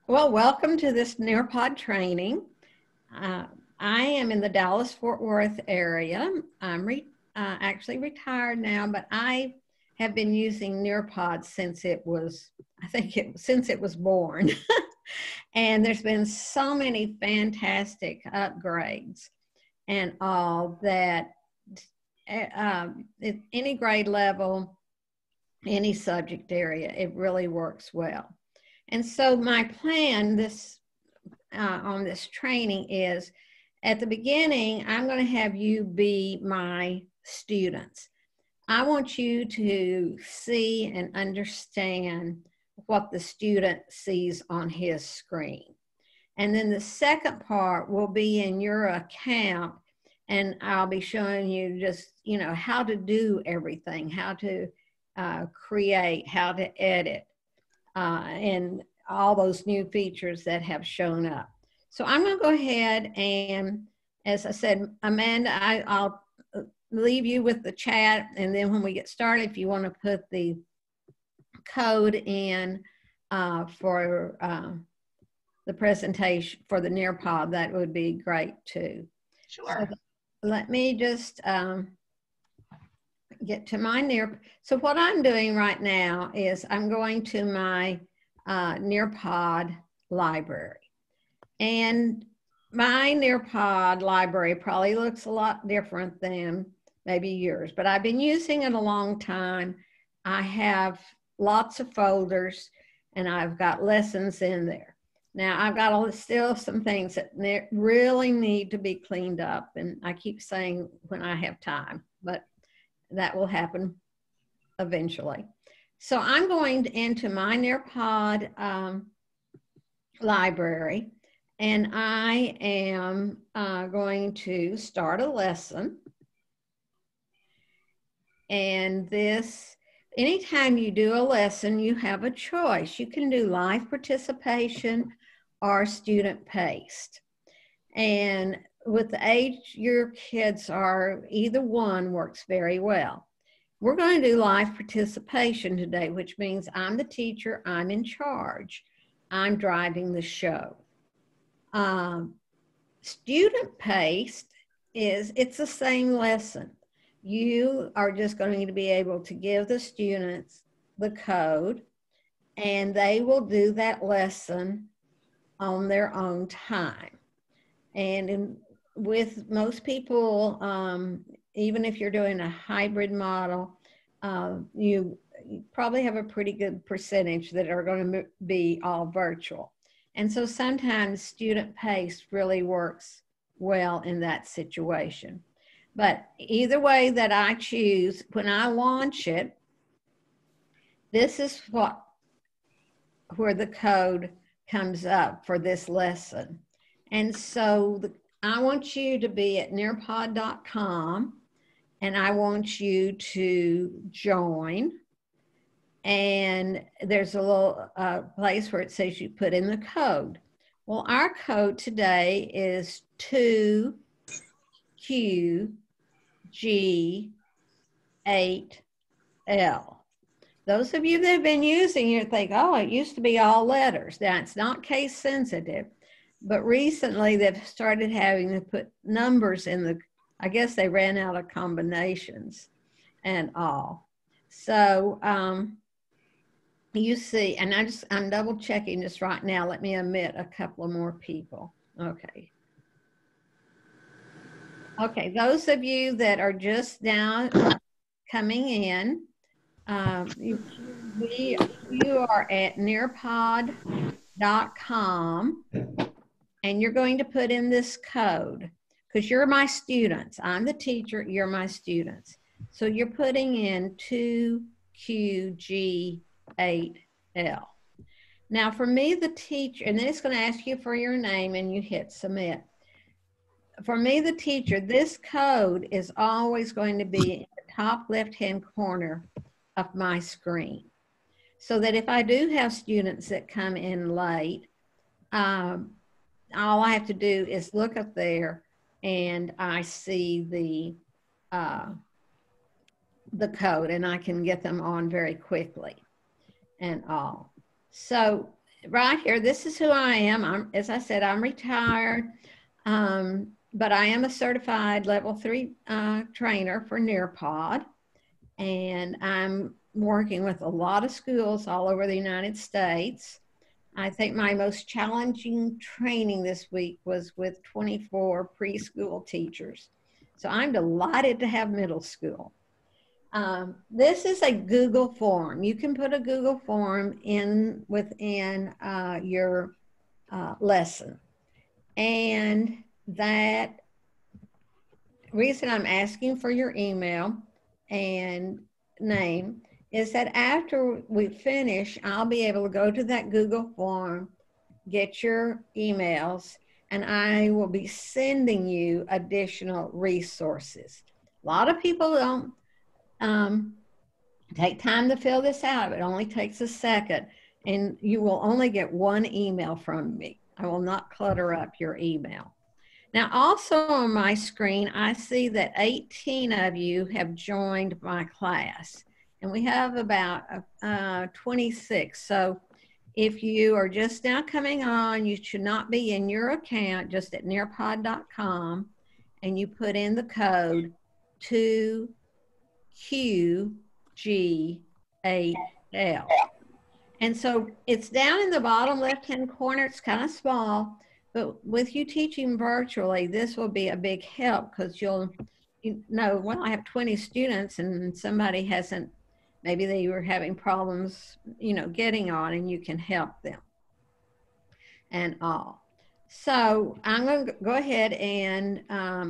Well, welcome to this Nearpod training. I am in the Dallas-Fort Worth area. I'm actually retired now, but I have been using Nearpod since it was, since it was born. And there's been so many fantastic upgrades and all that at any grade level, any subject area, it really works well. And so my plan on this training is, at the beginning, I'm going to have you be my students. I want you to see and understand what the student sees on his screen. And then the second part will be in your account, and I'll be showing you just, how to do everything, how to create, how to edit, and all those new features that have shown up. So I'm going to go ahead and, as I said, Amanda, I'll leave you with the chat, and then when we get started, if you want to put the code in for the presentation for the Nearpod, that would be great too. Sure. So let me just get to my Nearpod. So what I'm doing right now is I'm going to my Nearpod library. And my Nearpod library probably looks a lot different than maybe yours, but I've been using it a long time. I have lots of folders and I've got lessons in there. Now I've got still some things that really need to be cleaned up, and I keep saying when I have time, but that will happen eventually. So I'm going into my Nearpod library, and I am going to start a lesson. And anytime you do a lesson, you have a choice. You can do live participation or student-paced. And with the age your kids are, either one works very well. We're going to do live participation today, which means I'm the teacher, I'm in charge, I'm driving the show. Student-paced it's the same lesson. You are just going to be able to give the students the code, and they will do that lesson on their own time. And with most people, even if you're doing a hybrid model, you probably have a pretty good percentage that are going to be all virtual. And so sometimes student-paced really works well in that situation. But either way that I choose, when I launch it, this is where the code comes up for this lesson. And so I want you to be at nearpod.com, and I want you to join. And there's a little place where it says you put in the code. Well, our code today is 2QG8L. Those of you that have been using it think, oh, it used to be all letters. Now, it's not case sensitive, but recently they've started having to put numbers in I guess they ran out of combinations and all. So you see, and I'm double checking this right now. Let me omit a couple of more people. Okay. Okay, those of you that are just now coming in, you are at nearpod.com, and you're going to put in this code because you're my students. I'm the teacher, you're my students. So you're putting in 2QG8L. Now for me, the teacher, and then it's going to ask you for your name and you hit submit. For me, the teacher, this code is always going to be in the top left-hand corner of my screen. So that if I do have students that come in late, all I have to do is look up there and I see the code, and I can get them on very quickly and all. So right here, this is who I am. As I said, I'm retired, but I am a certified level 3 trainer for Nearpod, and I'm working with a lot of schools all over the United States. I think my most challenging training this week was with 24 preschool teachers. So I'm delighted to have middle school. This is a Google form. You can put a Google form in within your lesson. And that reason I'm asking for your email and name is that after we finish, I'll be able to go to that Google form, get your emails, and I will be sending you additional resources. A lot of people don't take time to fill this out. It only takes a second, and you will only get one email from me. I will not clutter up your email. Now, also on my screen, I see that 18 of you have joined my class, and we have about 26. So if you are just now coming on, you should not be in your account, just at nearpod.com, and you put in the code 2QG8L. And so it's down in the bottom left-hand corner. It's kind of small, but with you teaching virtually, this will be a big help because you'll know, well, I have 20 students and somebody hasn't, maybe they were having problems, getting on, and you can help them and all. So I'm going to go ahead and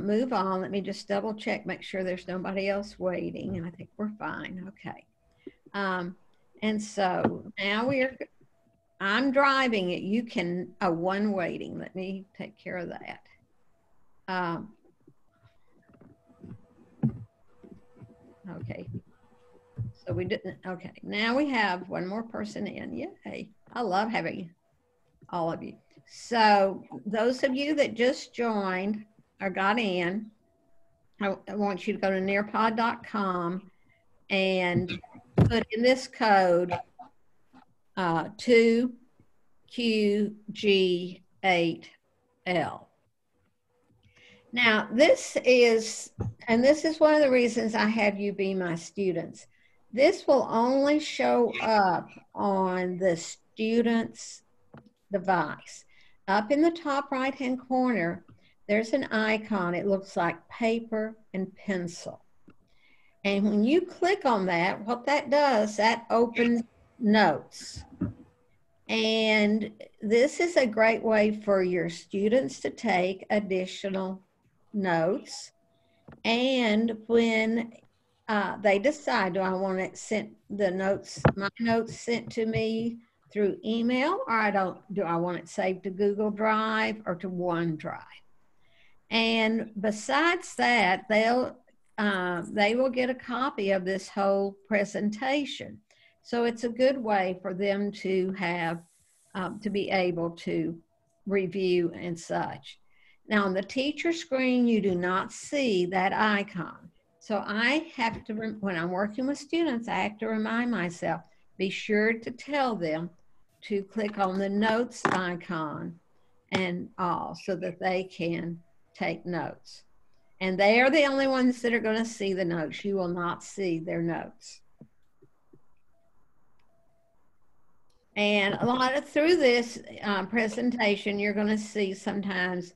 move on. Let me just double check, make sure there's nobody else waiting, and I think we're fine. Okay. And so now I'm driving it. You can, one waiting. Let me take care of that. Okay. So we didn't, okay. Now we have one more person in. Yay. I love having all of you. So those of you that just joined or got in, I want you to go to nearpod.com and put in this code 2QG8L. Now this is one of the reasons I have you be my students. This will only show up on the student's device. Up in the top right-hand corner, there's an icon. It looks like paper and pencil. And when you click on that, what that does, that opens notes. And this is a great way for your students to take additional notes. And when they decide, do I want it sent, my notes sent to me through email, or do I want it saved to Google Drive or to OneDrive? And besides that, they will get a copy of this whole presentation. So it's a good way for them to have, to be able to review and such. Now on the teacher screen, you do not see that icon. So I have to, when I'm working with students, I have to remind myself, be sure to tell them to click on the notes icon and all so that they can take notes. And they are the only ones that are going to see the notes. You will not see their notes. And a lot of through this presentation, you're going to see sometimes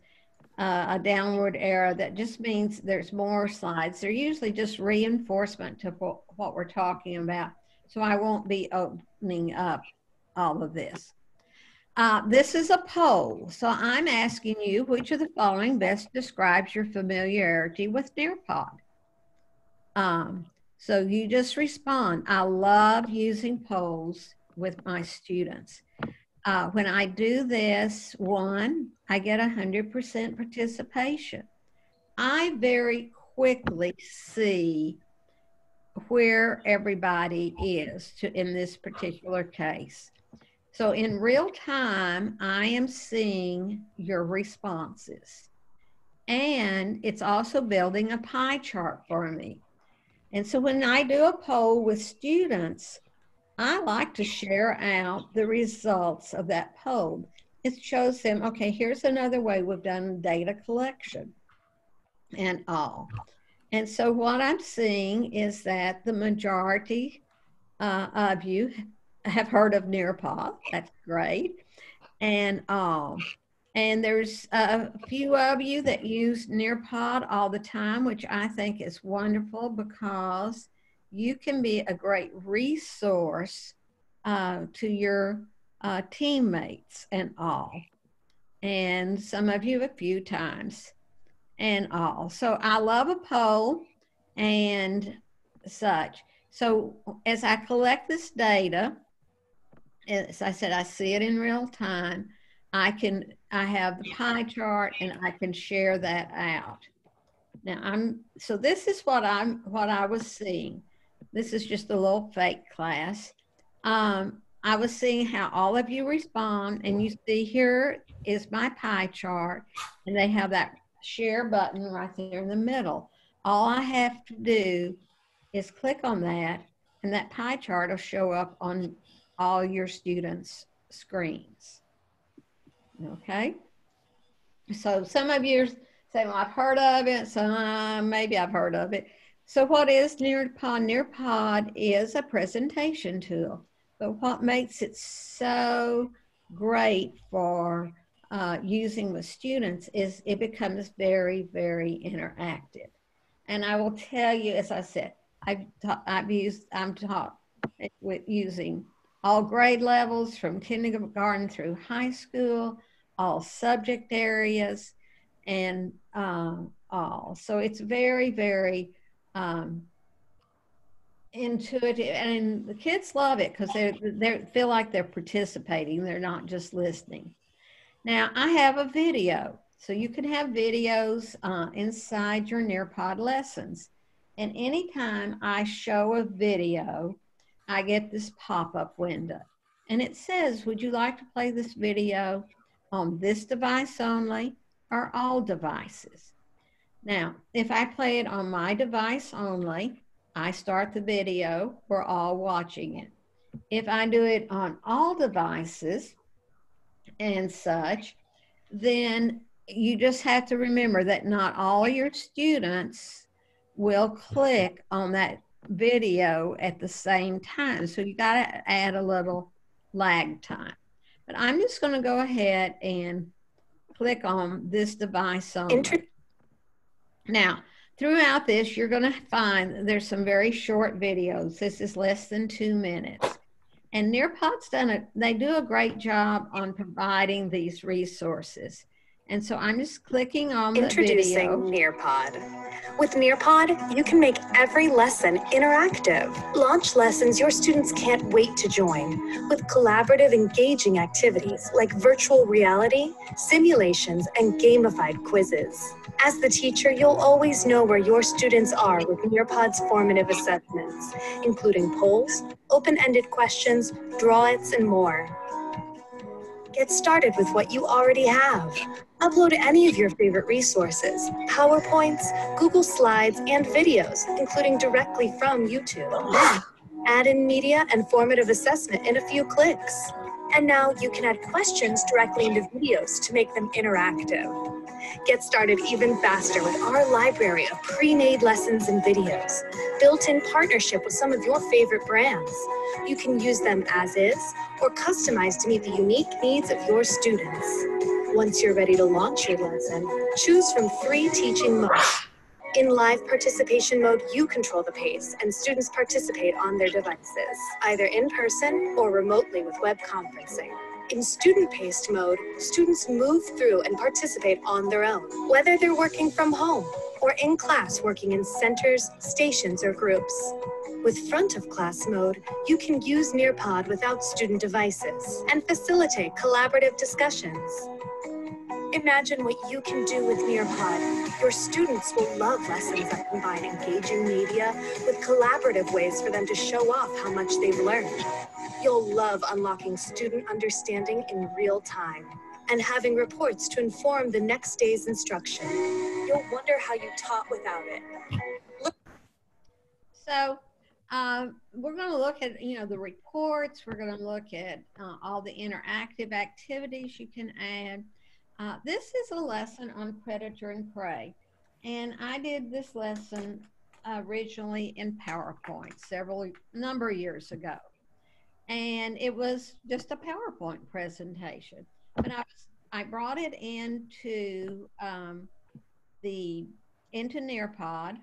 a downward arrow that just means there's more slides. They're usually just reinforcement to what we're talking about. So I won't be opening up all of this. This is a poll. So I'm asking you, which of the following best describes your familiarity with Nearpod? So you just respond. I love using polls with my students. When I do this, I get 100% participation. I very quickly see where everybody is in this particular case. So in real time, I am seeing your responses. And it's also building a pie chart for me. And so when I do a poll with students, I like to share out the results of that poll. It shows them, okay, here's another way we've done data collection and all. And so what I'm seeing is that the majority of you have heard of Nearpod. That's great. And there's a few of you that use Nearpod all the time, which I think is wonderful because you can be a great resource to your teammates and all. And some of you a few times and all. So I love a poll and such. So as I collect this data, as I said, I see it in real time. I have the pie chart and I can share that out. Now so this is what I was seeing. This is just a little fake class. I was seeing how all of you respond, and you see here is my pie chart, and they have that share button right there in the middle. All I have to do is click on that, and that pie chart will show up on all your students' screens. Okay? So some of you say, well, I've heard of it, so maybe I've heard of it. So what is Nearpod? Nearpod is a presentation tool, but what makes it so great for using with students is it becomes very, very interactive. And I will tell you, as I said, I'm taught with using all grade levels from kindergarten through high school, all subject areas, and all. So it's very, very intuitive, and the kids love it because they feel like they're participating. They're not just listening. Now I have a video, so you can have videos inside your Nearpod lessons. And anytime I show a video, I get this pop-up window. And it says, would you like to play this video on this device only or all devices? Now, if I play it on my device only, I start the video, we're all watching it. If I do it on all devices and such, then you just have to remember that not all your students will click on that video at the same time. So you got to add a little lag time. But I'm just going to go ahead and click on this device only. Now, throughout this, you're going to find there's some very short videos. This is less than 2 minutes. And Nearpod's they do a great job on providing these resources. And so I'm just clicking on the video. Introducing Nearpod. With Nearpod, you can make every lesson interactive. Launch lessons your students can't wait to join with collaborative, engaging activities like virtual reality, simulations, and gamified quizzes. As the teacher, you'll always know where your students are with Nearpod's formative assessments, including polls, open-ended questions, draw-its, and more. Get started with what you already have. Upload any of your favorite resources, PowerPoints, Google Slides, and videos, including directly from YouTube. Add in media and formative assessment in a few clicks. And now you can add questions directly into videos to make them interactive. Get started even faster with our library of pre-made lessons and videos, built in partnership with some of your favorite brands. You can use them as is or customize to meet the unique needs of your students. Once you're ready to launch your lesson, choose from 3 teaching modes. In live participation mode, you control the pace and students participate on their devices, either in person or remotely with web conferencing. In student-paced mode, students move through and participate on their own, whether they're working from home or in class working in centers, stations, or groups. With front-of-class mode, you can use Nearpod without student devices and facilitate collaborative discussions. Imagine what you can do with Nearpod. Your students will love lessons that combine engaging media with collaborative ways for them to show off how much they've learned. You'll love unlocking student understanding in real time and having reports to inform the next day's instruction. You'll wonder how you taught without it. So We're going to look at, the reports. We're going to look at all the interactive activities you can add. This is a lesson on predator and prey. And I did this lesson originally in PowerPoint number of years ago. And it was just a PowerPoint presentation. But I brought it into Nearpod,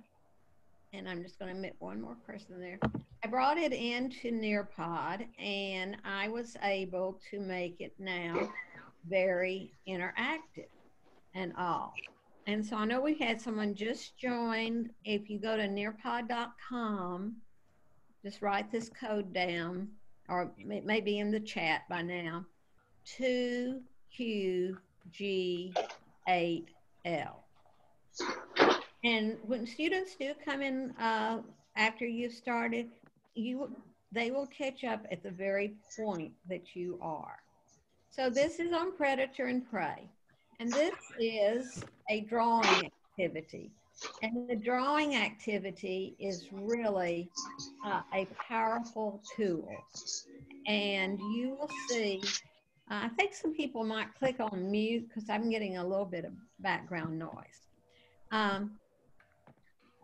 and I'm just going to admit one more person there. I brought it into Nearpod, and I was able to make it now very interactive and all. And so I know we had someone just join. If you go to nearpod.com, just write this code down, or it may be in the chat by now, 2QG8L. And when students do come in after you've started, they will catch up at the very point that you are. So this is on predator and prey. And this is a drawing activity. And the drawing activity is really a powerful tool. And you will see, I think some people might click on mute because I'm getting a little bit of background noise.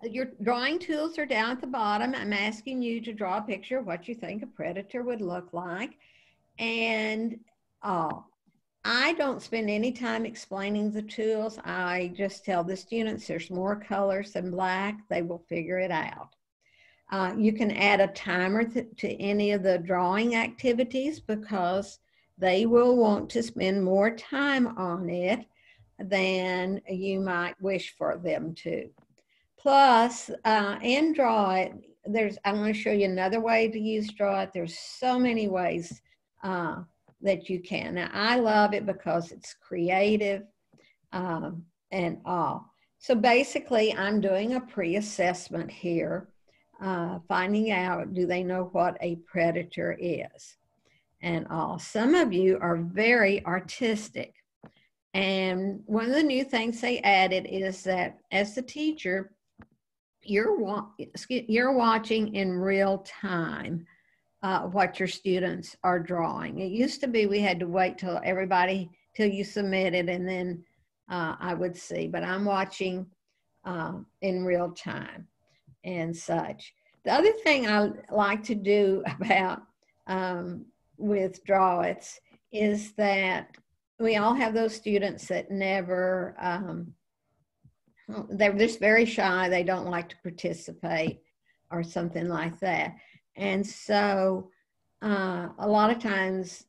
Your drawing tools are down at the bottom. I'm asking you to draw a picture of what you think a predator would look like. And I don't spend any time explaining the tools. I just tell the students there's more colors than black. They will figure it out. You can add a timer to any of the drawing activities because they will want to spend more time on it than you might wish for them to. Plus, in Draw It, I'm going to show you another way to use Draw It. There's so many ways that you can. Now, I love it because it's creative and all. So basically, I'm doing a pre-assessment here, finding out, do they know what a predator is and all. Some of you are very artistic. And one of the new things they added is that as the teacher, you're watching in real time what your students are drawing. It used to be we had to wait till you submitted, and then I would see, but I'm watching in real time and such. The other thing I like to do about with Draw It's is that we all have those students that never, they're just very shy. They don't like to participate or something like that. And so a lot of times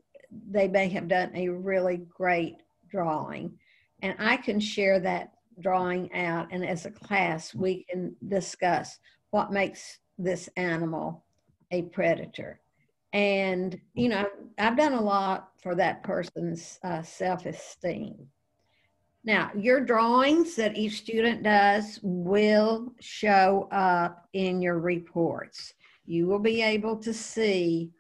they may have done a really great drawing, and I can share that drawing out, and as a class we can discuss what makes this animal a predator. And I've done a lot for that person's self-esteem. Now, your drawings that each student does will show up in your reports. You will be able to see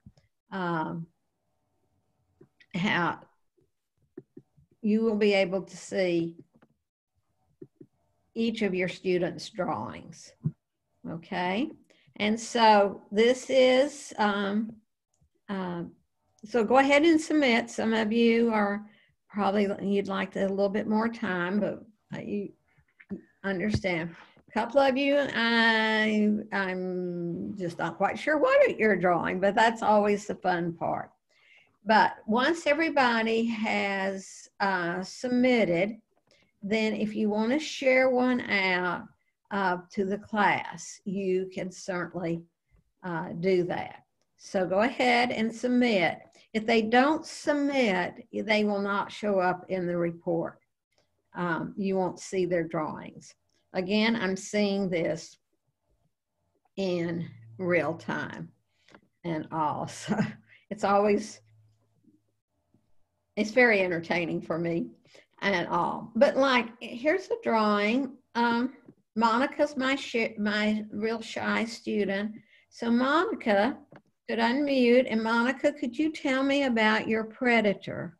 each of your students' drawings, okay? And so this is, so go ahead and submit. Some of you are probably, you'd like a little bit more time, but you understand. A couple of you, I'm just not quite sure what you're drawing, but that's always the fun part. But once everybody has submitted, then if you want to share one out to the class, you can certainly do that. So go ahead and submit. If they don't submit, they will not show up in the report. You won't see their drawings. Again, I'm seeing this in real time and all. So it's very entertaining for me and all. But like, here's a drawing. Monica's my real shy student. So Monica could unmute, and Monica, could you tell me about your predator?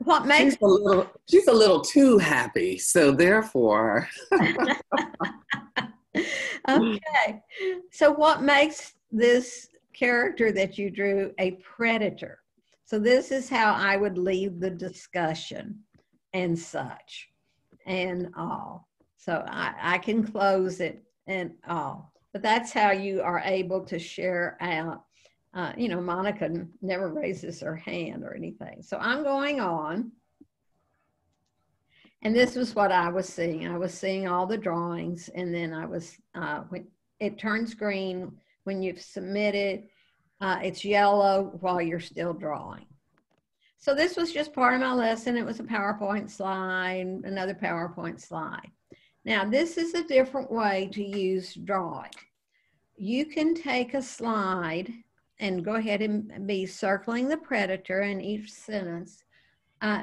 what makes she's a little too happy, so therefore. Okay, so what makes this character that you drew a predator? So this is how I would lead the discussion and such and all. So I can close it and all, but that's how you are able to share out. You know, Monica never raises her hand or anything. So I'm going on. And this was what I was seeing. I was seeing all the drawings, and then I was, when it turns green when you've submitted, it's yellow while you're still drawing. So this was just part of my lesson. It was a PowerPoint slide, another PowerPoint slide. Now, this is a different way to use drawing. You can take a slide and go ahead and be circling the predator in each sentence.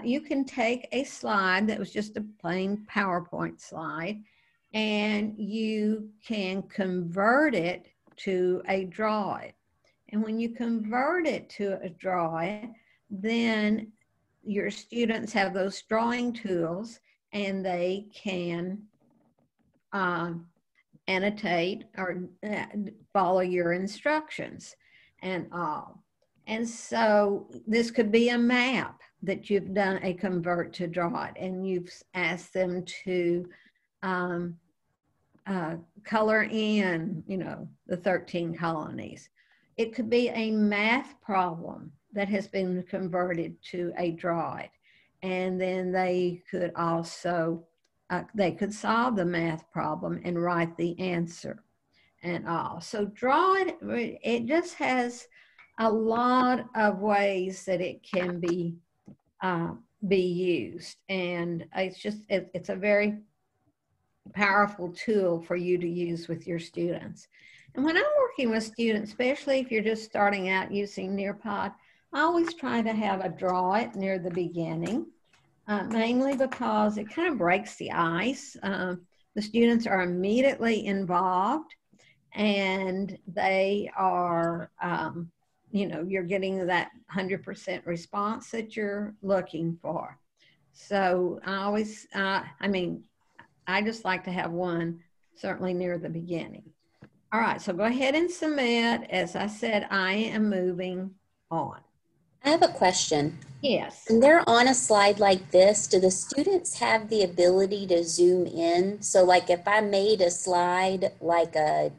You can take a slide that was just a plain PowerPoint slide, and you can convert it to a draw it. And when you convert it to a draw it, then your students have those drawing tools, and they can annotate or follow your instructions and all. And so this could be a map that you've done a convert to draw it, and you've asked them to color in, you know, the 13 colonies. It could be a math problem that has been converted to a draw it. And then they could also, they could solve the math problem and write the answer and all. So draw it, it just has a lot of ways that it can be used, and it's a very powerful tool for you to use with your students. And when I'm working with students, especially if you're just starting out using Nearpod, I always try to have a draw it near the beginning, mainly because it kind of breaks the ice. The students are immediately involved, and they are you know, you're getting that 100% response that you're looking for. So I always, I mean, I just like to have one certainly near the beginning. All right, so go ahead and submit. As I said, I am moving on. I have a question. Yes. When they're on a slide like this, do the students have the ability to zoom in? So like if I made a slide like a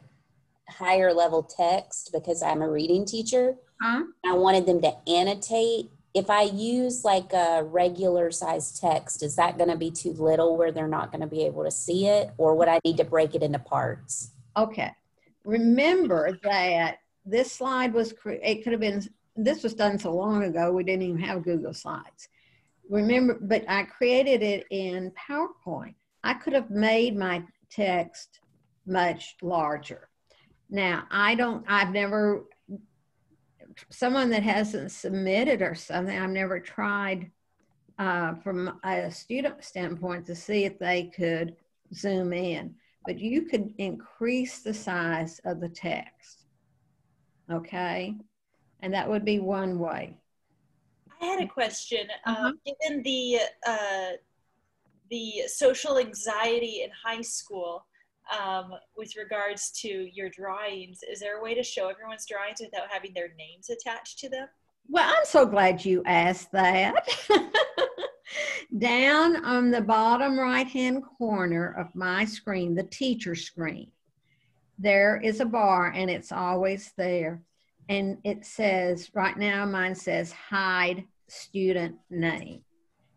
higher level text, because I'm a reading teacher, I wanted them to annotate. If I use like a regular size text, is that going to be too little where they're not going to be able to see it, or would I need to break it into parts? Okay. Remember that this slide was, it could have been, this was done so long ago, we didn't even have Google Slides. Remember, but I created it in PowerPoint. I could have made my text much larger. Now, I've never, someone that hasn't submitted or something, I've never tried from a student standpoint to see if they could zoom in, but you could increase the size of the text, okay? And that would be one way. I had a question. Given the social anxiety in high school, with regards to your drawings, is there a way to show everyone's drawings without having their names attached to them? Well, I'm so glad you asked that. Down on the bottom right-hand corner of my screen, the teacher screen, there is a bar, and it's always there. And it says, right now mine says hide student name.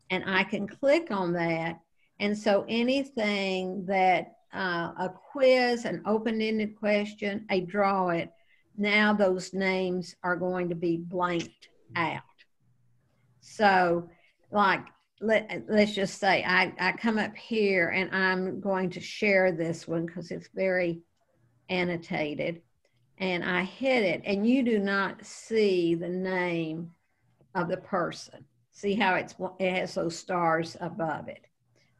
And I can click on that. And so anything that a quiz, an open-ended question, a draw it, now those names are going to be blanked out. So like, let's just say I come up here and I'm going to share this one because it's very annotated, and I hit it, and you do not see the name of the person. See how it has those stars above it.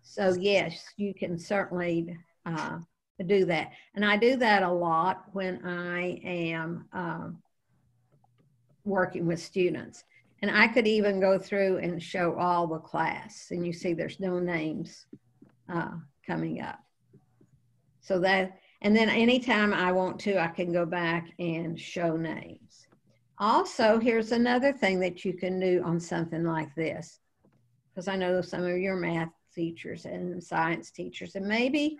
So yes, you can certainly do that. And I do that a lot when I am working with students. And I could even go through and show all the class, and you see there's no names coming up. So that, and then anytime I want to, I can go back and show names. Also, here's another thing that you can do on something like this, because I know some of your math teachers and science teachers, and maybe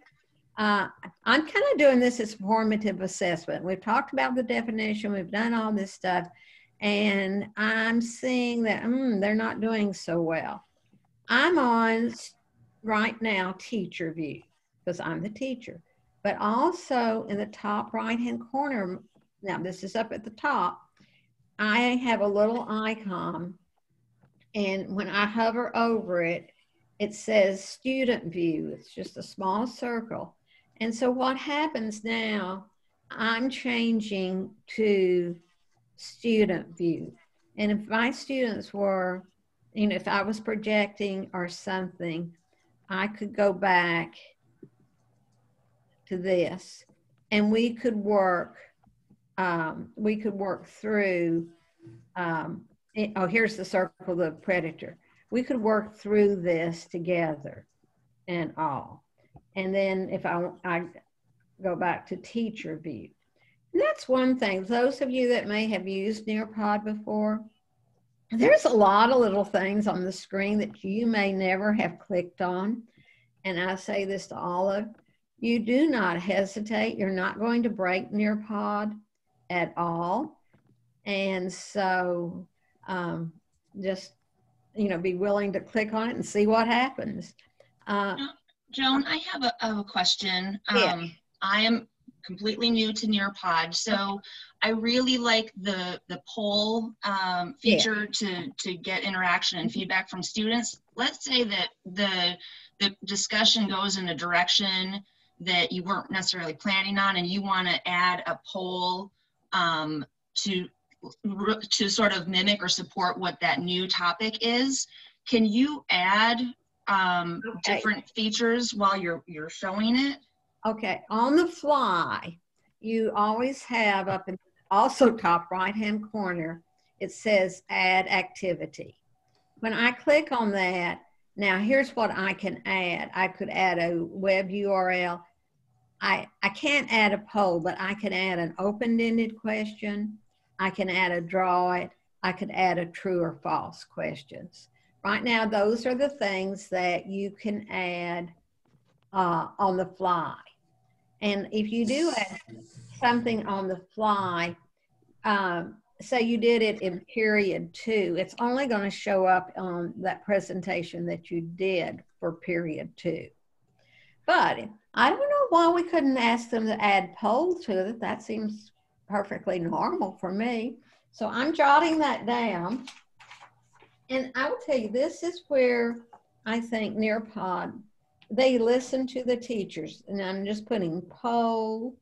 I'm kind of doing this as formative assessment. We've talked about the definition, we've done all this stuff, and I'm seeing that they're not doing so well. I'm on right now teacher view because I'm the teacher, but also in the top right hand corner, now this is up at the top, I have a little icon, and when I hover over it, it says student view. It's just a small circle. And so what happens now, I'm changing to student view. And if my students were, you know, if I was projecting or something, I could go back to this and we could work through, oh, here's the circle, the predator. We could work through this together and all. And then if I go back to teacher view. And that's one thing. Those of you that may have used Nearpod before, there's a lot of little things on the screen that you may never have clicked on. And I say this to all of you, do not hesitate. You're not going to break Nearpod at all. And so just, you know, be willing to click on it and see what happens. Joan, I have a question. Yeah. I am completely new to Nearpod, so I really like the poll feature to get interaction and feedback from students. Let's say that the discussion goes in a direction that you weren't necessarily planning on, and you want to add a poll to sort of mimic or support what that new topic is. Can you add different features while you're showing it? Okay, on the fly, you always have up in also top right-hand corner, it says add activity. When I click on that, now here's what I can add. I could add a web URL. I can't add a poll, but I can add an open-ended question. I can add a draw it. I could add a true or false questions. Right now, those are the things that you can add on the fly. And if you do add something on the fly, say you did it in period 2, it's only going to show up on that presentation that you did for period 2. But I don't know why we couldn't ask them to add poll to it. That seems perfectly normal for me. So I'm jotting that down. And I will tell you, this is where I think Nearpod, they listen to the teachers. And I'm just putting poll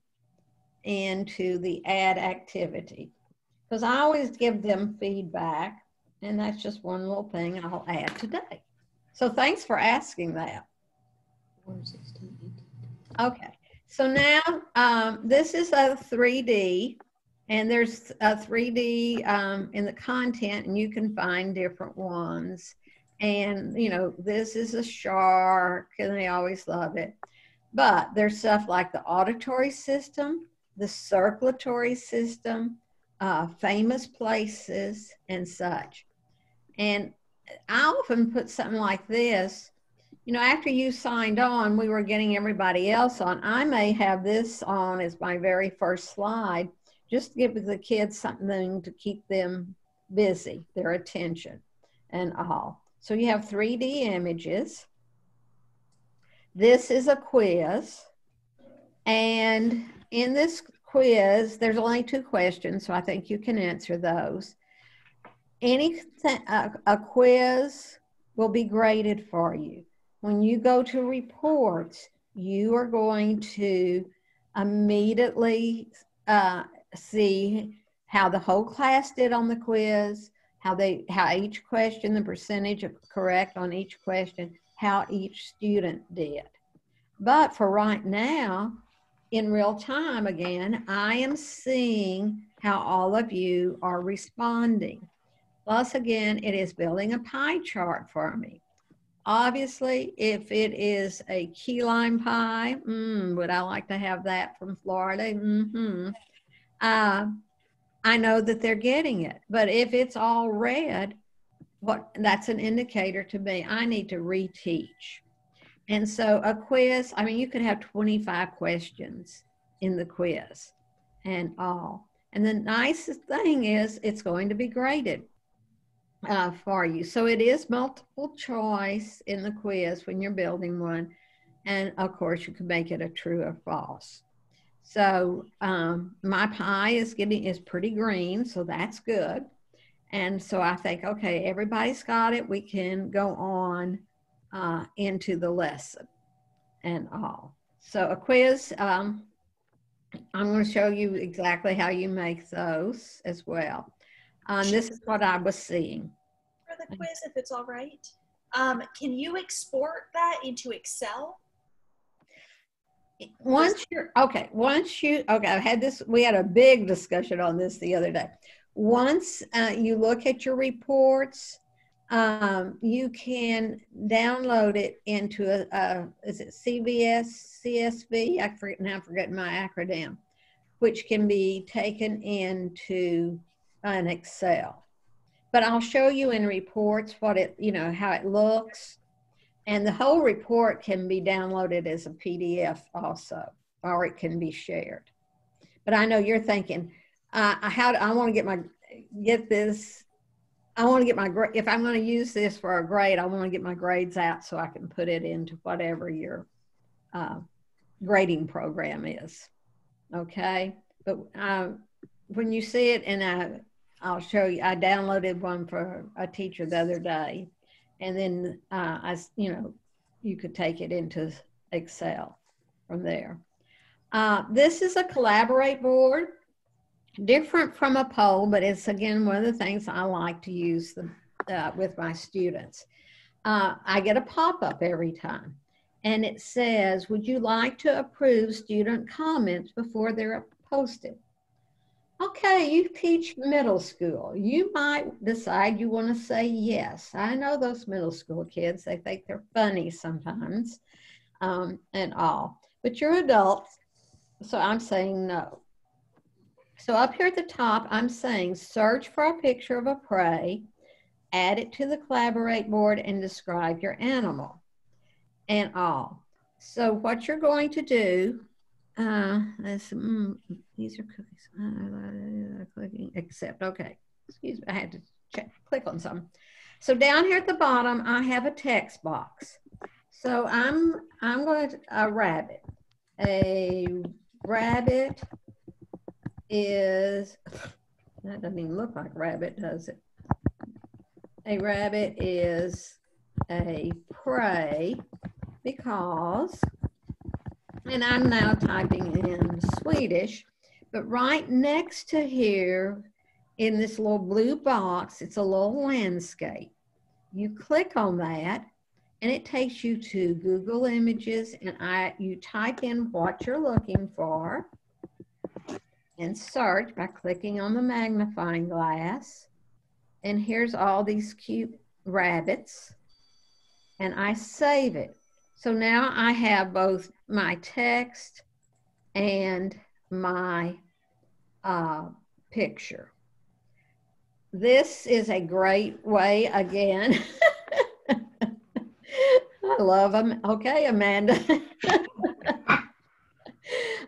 into the add activity, because I always give them feedback. And that's just one little thing I'll add today. So thanks for asking that. Okay, so now this is a 3D, and there's a 3D in the content, and you can find different ones. And, you know, this is a shark, and they always love it. But there's stuff like the auditory system, the circulatory system, famous places, and such. And I often put something like this. You know, after you signed on, we were getting everybody else on. I may have this on as my very first slide, just to give the kids something to keep them busy, their attention and all. So you have 3D images. This is a quiz. And in this quiz, there's only 2 questions, so I think you can answer those. A quiz will be graded for you. When you go to reports, you are going to immediately see how the whole class did on the quiz, how each question, the percentage of correct on each question, how each student did. But for right now, in real time again, I am seeing how all of you are responding. Plus, again, it is building a pie chart for me. Obviously, if it is a key lime pie, would I like to have that from Florida? I know that they're getting it, but if it's all red, that's an indicator to me. I need to reteach. And so a quiz, I mean, you could have 25 questions in the quiz and all. And the nicest thing is it's going to be graded for you. So it is multiple choice in the quiz when you're building one. And of course, you can make it a true or false. So my pie is pretty green, so that's good. And so I think, okay, everybody's got it. We can go on into the lesson and all. So a quiz, I'm going to show you exactly how you make those as well. This is what I was seeing. For the quiz, if it's all right, can you export that into Excel? Okay, we had a big discussion on this the other day. Once you look at your reports, you can download it into is it CSV? I'm forgetting my acronym, which can be taken into an Excel. But I'll show you in reports how it looks. And the whole report can be downloaded as a PDF also, or it can be shared. But I know you're thinking, I want to if I'm going to use this for a grade, I want to get my grades out so I can put it into whatever your grading program is. Okay. But when you see it, and I'll show you, I downloaded one for a teacher the other day. And then you could take it into Excel from there. This is a Collaborate board, different from a poll, but it's again one of the things I like to use with my students. I get a pop-up every time, and it says, "Would you like to approve student comments before they're posted?" Okay, you teach middle school. You might decide you want to say yes. I know those middle school kids, they think they're funny sometimes and all, but you're adults, so I'm saying no. So up here at the top, I'm saying search for a picture of a prey, add it to the Collaborate board, and describe your animal and all. So what you're going to do, these are cookies. Clicking accept. Okay, excuse me. I had to click on some. So down here at the bottom, I have a text box. So I'm going to a rabbit. A rabbit is, that doesn't even look like a rabbit, does it? A rabbit is a prey because, and I'm now typing in Swedish, but right next to here in this little blue box, it's a little landscape. You click on that and it takes you to Google Images, and you type in what you're looking for and search by clicking on the magnifying glass. And here's all these cute rabbits, and I save it. So now I have both my text and my picture. This is a great way, again. I love them. Okay, Amanda.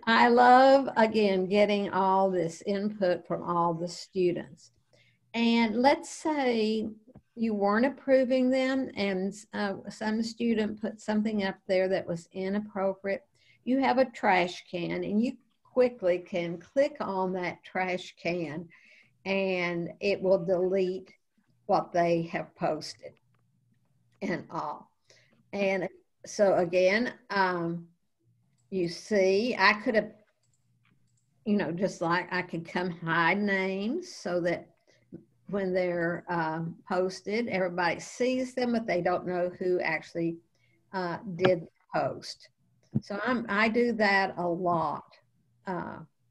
I love, again, getting all this input from all the students. And let's say you weren't approving them and some student put something up there that was inappropriate. You have a trash can and you quickly can click on that trash can and it will delete what they have posted and all. And so again, you see, I could have, just like I could come hide names so that when they're posted, everybody sees them, but they don't know who actually did post. So I do that a lot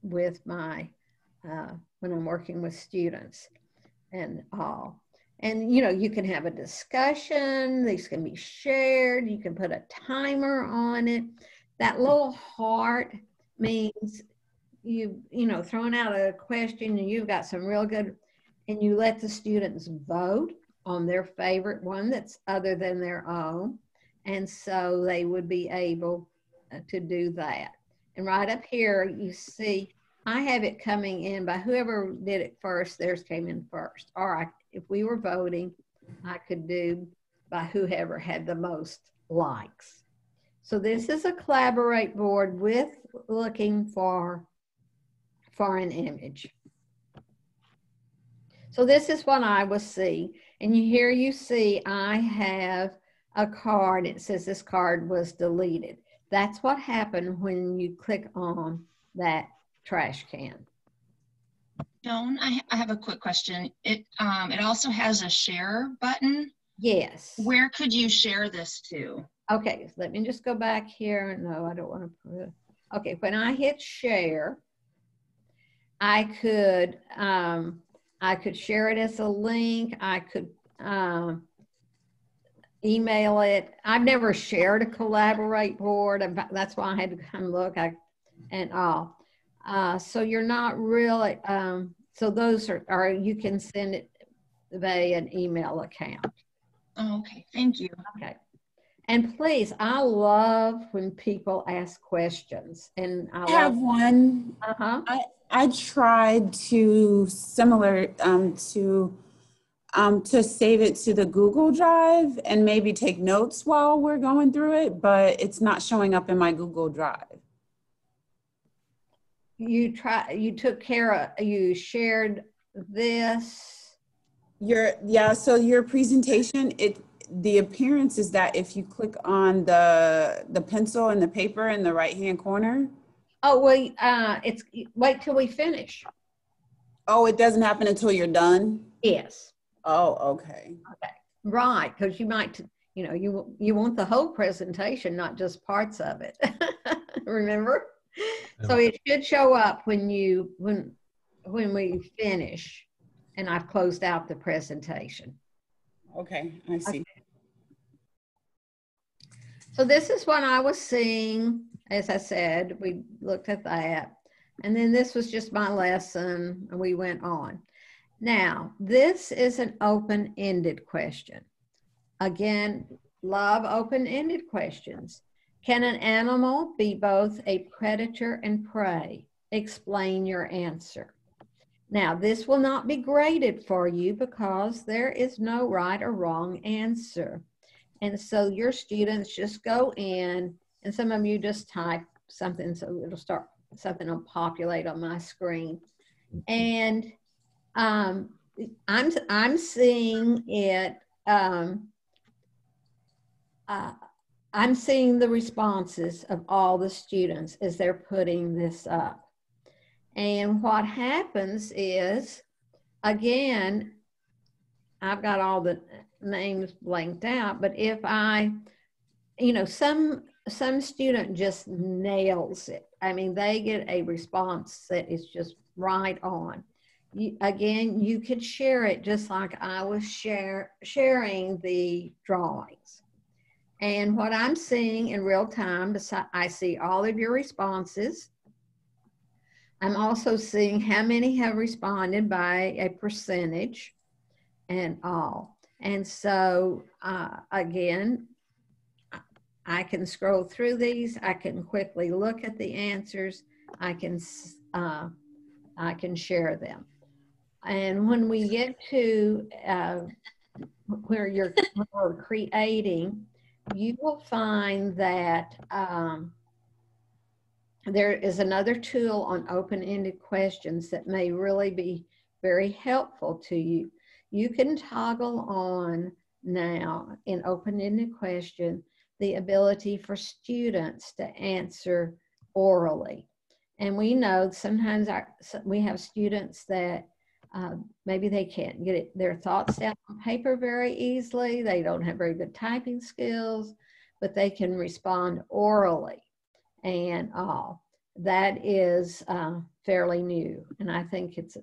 with my, when I'm working with students and all. And, you know, you can have a discussion. These can be shared. You can put a timer on it. That little heart means you know, throwing out a question and you've got some real good, and you let the students vote on their favorite one that's other than their own. And so they would be able to do that. And right up here, you see, I have it coming in by whoever did it first, theirs came in first. Or if we were voting, I could do by whoever had the most likes. So this is a collaborate board with looking for an image. So this is what I was seeing. And here you see I have a card. It says this card was deleted. That's what happened when you click on that trash can. Joan, I have a quick question. It also has a share button. Yes. Where could you share this to? Okay, let me just go back here. No, I don't want to put it. Okay, when I hit share, I could share it as a link. I could email it. I've never shared a collaborate board. That's why I had to come look. So you're not really, so those are you can send it via an email account. Oh, okay, thank you. Okay. And please, I love when people ask questions. And I have one. I tried to to save it to the Google Drive and maybe take notes while we're going through it, but it's not showing up in my Google Drive. You shared this. So your presentation, the appearance is that if you click on the pencil and the paper in the right-hand corner. Oh, well, wait till we finish. Oh, it doesn't happen until you're done? Yes. Oh, okay. Okay, right, because you might, you know, you want the whole presentation, not just parts of it. Remember? So it should show up when we finish and I've closed out the presentation. Okay, I see. Okay. So this is what I was seeing. As I said, we looked at that. And then this was just my lesson, and we went on. Now, this is an open-ended question. Again, love open-ended questions. Can an animal be both a predator and prey? Explain your answer. Now, this will not be graded for you because there is no right or wrong answer. And so your students just go in, and some of you just type something, so it'll start, something will populate on my screen. And I'm seeing it, I'm seeing the responses of all the students as they're putting this up. And what happens is, again, I've got all the names blanked out, but if some student just nails it. I mean, they get a response that is just right on. Again, you could share it just like I was sharing the drawings. And what I'm seeing in real time, I see all of your responses. I'm also seeing how many have responded by a percentage and all. And so, again, I can scroll through these. I can quickly look at the answers. I can share them. And when we get to where you're creating, you will find that there is another tool on open-ended questions that may really be very helpful to you. You can toggle on now in open-ended question the ability for students to answer orally. And we know sometimes we have students that maybe they can't get their thoughts down on paper very easily. They don't have very good typing skills, but they can respond orally and all. That is fairly new. And I think it's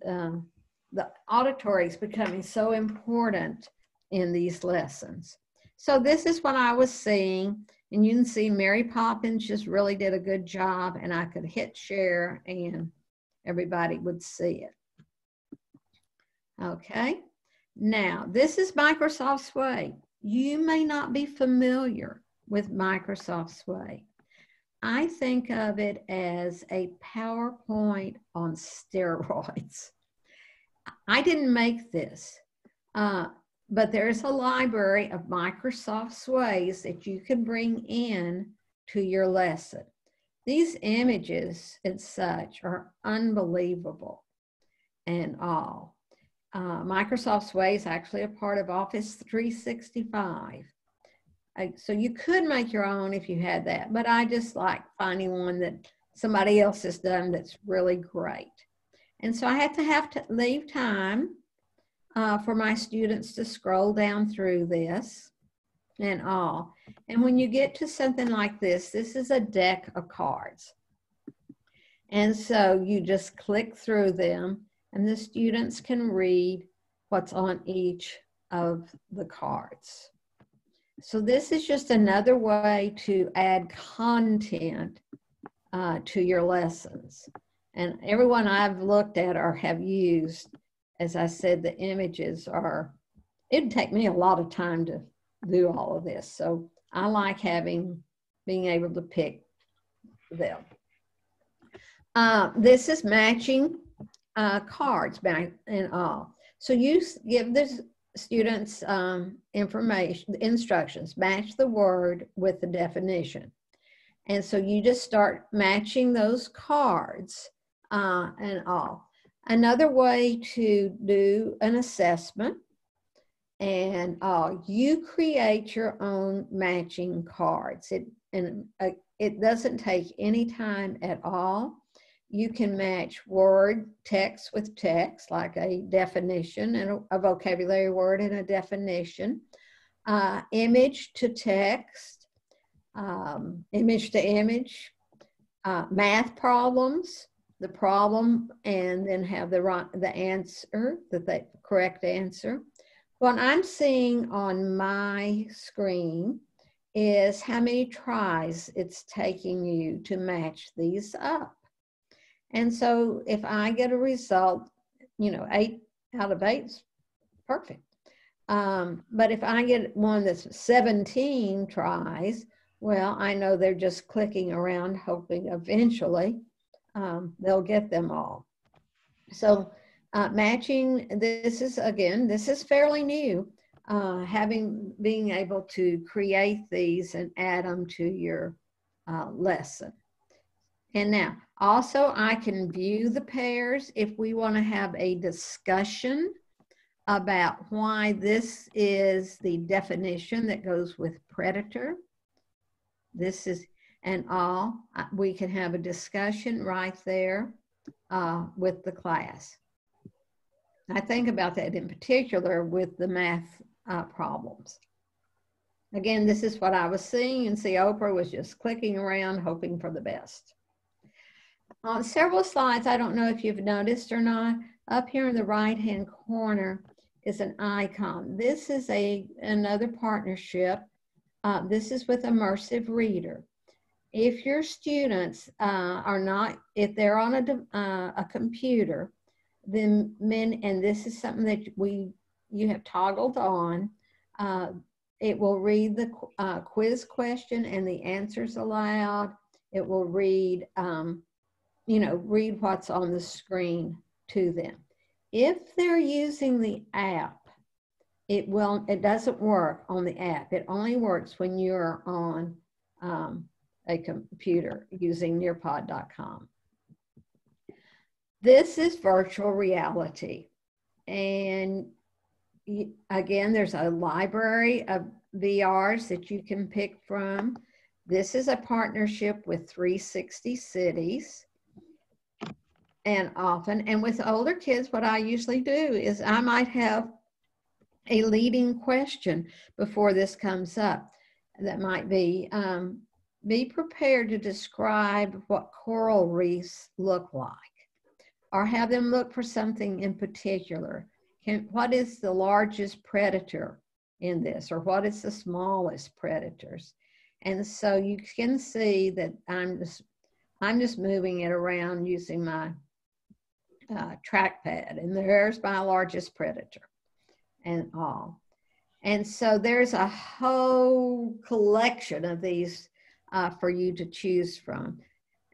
the auditory is becoming so important in these lessons. So this is what I was seeing, and you can see Mary Poppins just really did a good job, and I could hit share and everybody would see it. Okay, now this is Microsoft Sway. You may not be familiar with Microsoft Sway. I think of it as a PowerPoint on steroids. I didn't make this, but there's a library of Microsoft Sways that you can bring in to your lesson. These images and such are unbelievable and all. Microsoft Sway is actually a part of Office 365. So you could make your own if you had that, but I just like finding one that somebody else has done that's really great. And so I have to leave time for my students to scroll down through this and all. And when you get to something like this, this is a deck of cards. And so you just click through them, and the students can read what's on each of the cards. So this is just another way to add content to your lessons. And everyone I've looked at or have used, as I said, the images are, it'd take me a lot of time to do all of this. So I like being able to pick them. This is matching cards and all. So you give the students instructions, match the word with the definition. And so you just start matching those cards and all. Another way to do an assessment, and you create your own matching cards. It doesn't take any time at all. You can match word text with text, like a definition and a vocabulary word and a definition, image to text, image to image, math problems, the problem, and then have the answer, the correct answer. What I'm seeing on my screen is how many tries it's taking you to match these up. And so if I get a result, 8 out of 8 is perfect. But if I get one that's 17 tries, well, I know they're just clicking around, hoping eventually they'll get them all. So matching, this is fairly new, being able to create these and add them to your lesson. And now, also, I can view the pairs if we want to have a discussion about why this is the definition that goes with predator. This is, and all, we can have a discussion right there with the class. I think about that in particular with the math problems. Again, this is what I was seeing, and see Oprah was just clicking around hoping for the best. On several slides, I don't know if you've noticed or not, up here in the right-hand corner is an icon. This is another partnership. This is with Immersive Reader. If your students if they're on a computer, then and this is something that you have toggled on, it will read the quiz question and the answers aloud. It will read read what's on the screen to them. If they're using the app, it doesn't work on the app. It only works when you're on a computer using nearpod.com. This is virtual reality. And again, there's a library of VRs that you can pick from. This is a partnership with 360 Cities. And with older kids, what I usually do is I might have a leading question before this comes up. That might be prepared to describe what coral reefs look like. or have them look for something in particular. What is the largest predator in this, or what is the smallest predators? And so you can see that I'm just moving it around using my trackpad, and there's my largest predator and all. And so there's a whole collection of these for you to choose from.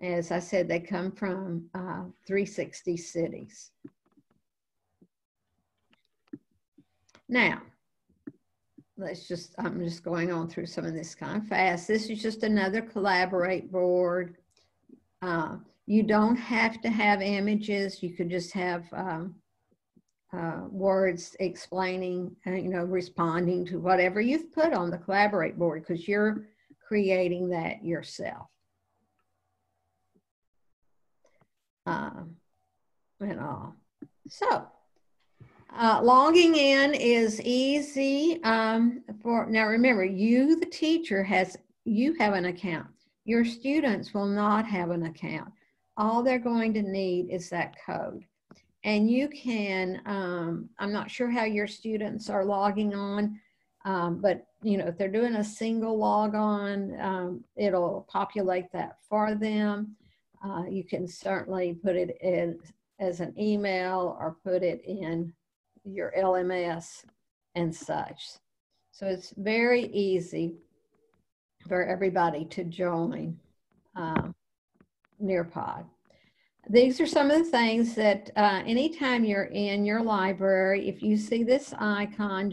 As I said, they come from 360 cities. Now, I'm just going on through some of this kind of fast. This is just another Collaborate board. You don't have to have images. You could just have words explaining, responding to whatever you've put on the Collaborate board, because you're creating that yourself. And all. So, logging in is easy. Now remember, you, the teacher, you have an account. Your students will not have an account. All they're going to need is that code. And you can, I'm not sure how your students are logging on, but if they're doing a single log on, it'll populate that for them. You can certainly put it in as an email or put it in your LMS and such. So it's very easy for everybody to join Nearpod. These are some of the things that anytime you're in your library, if you see this icon,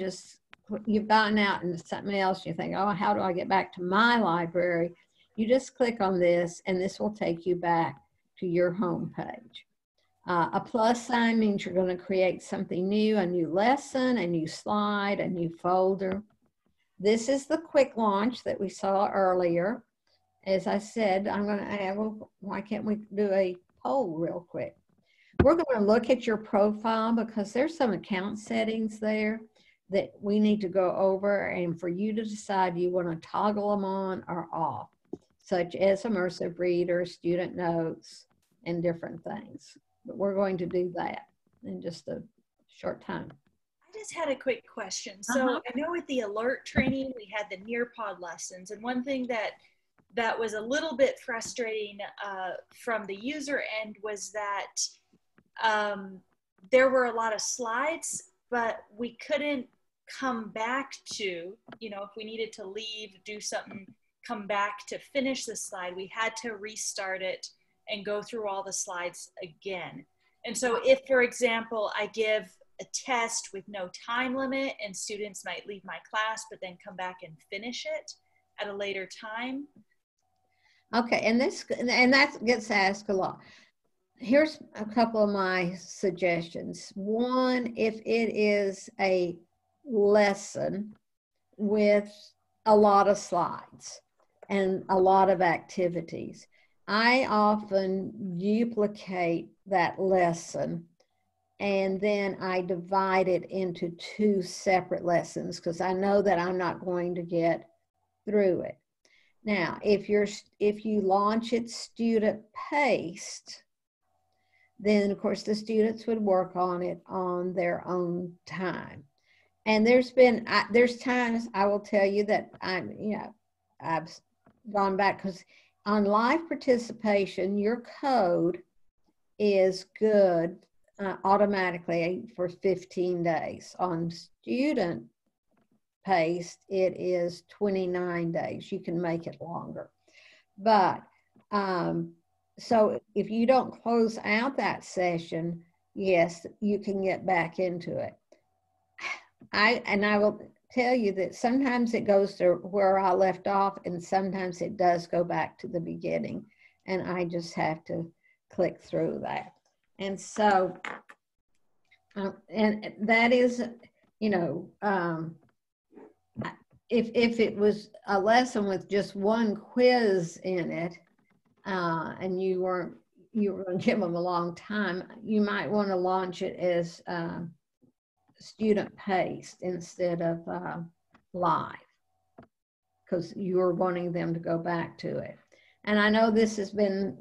you've gotten out into something else, you think, oh, how do I get back to my library? You just click on this and this will take you back to your home page. A plus sign means you're going to create something new, a new lesson, a new slide, a new folder. This is the quick launch that we saw earlier. As I said, I'm going to add, well, why can't we do a poll real quick? We're going to look at your profile because there's some account settings there that we need to go over, and for you to decide you want to toggle them on or off, such as immersive reader, student notes, and different things. But we're going to do that in just a short time. I just had a quick question. So I know with the alert training, we had the Nearpod lessons, and one thing that was a little bit frustrating from the user end was that there were a lot of slides, but we couldn't come back to, if we needed to leave, do something, come back to finish the slide, we had to restart it and go through all the slides again. And so if, for example, I give a test with no time limit and students might leave my class, but then come back and finish it at a later time. Okay, and that gets asked a lot. Here's a couple of my suggestions. One, if it is a lesson with a lot of slides and a lot of activities, I often duplicate that lesson and then I divide it into 2 separate lessons because I know that I'm not going to get through it. Now, if you launch it student paced, then of course the students would work on it on their own time. And there's times I will tell you that I've gone back, because on live participation, your code is good automatically for 15 days. On student paced, it is 29 days. You can make it longer. But so if you don't close out that session, yes, you can get back into it. I will tell you that sometimes it goes to where I left off, and sometimes it does go back to the beginning, and I just have to click through that. And so, and that is, if it was a lesson with just one quiz in it, and you were going to give them a long time, you might want to launch it as student paced instead of live, because you're wanting them to go back to it. And I know this has been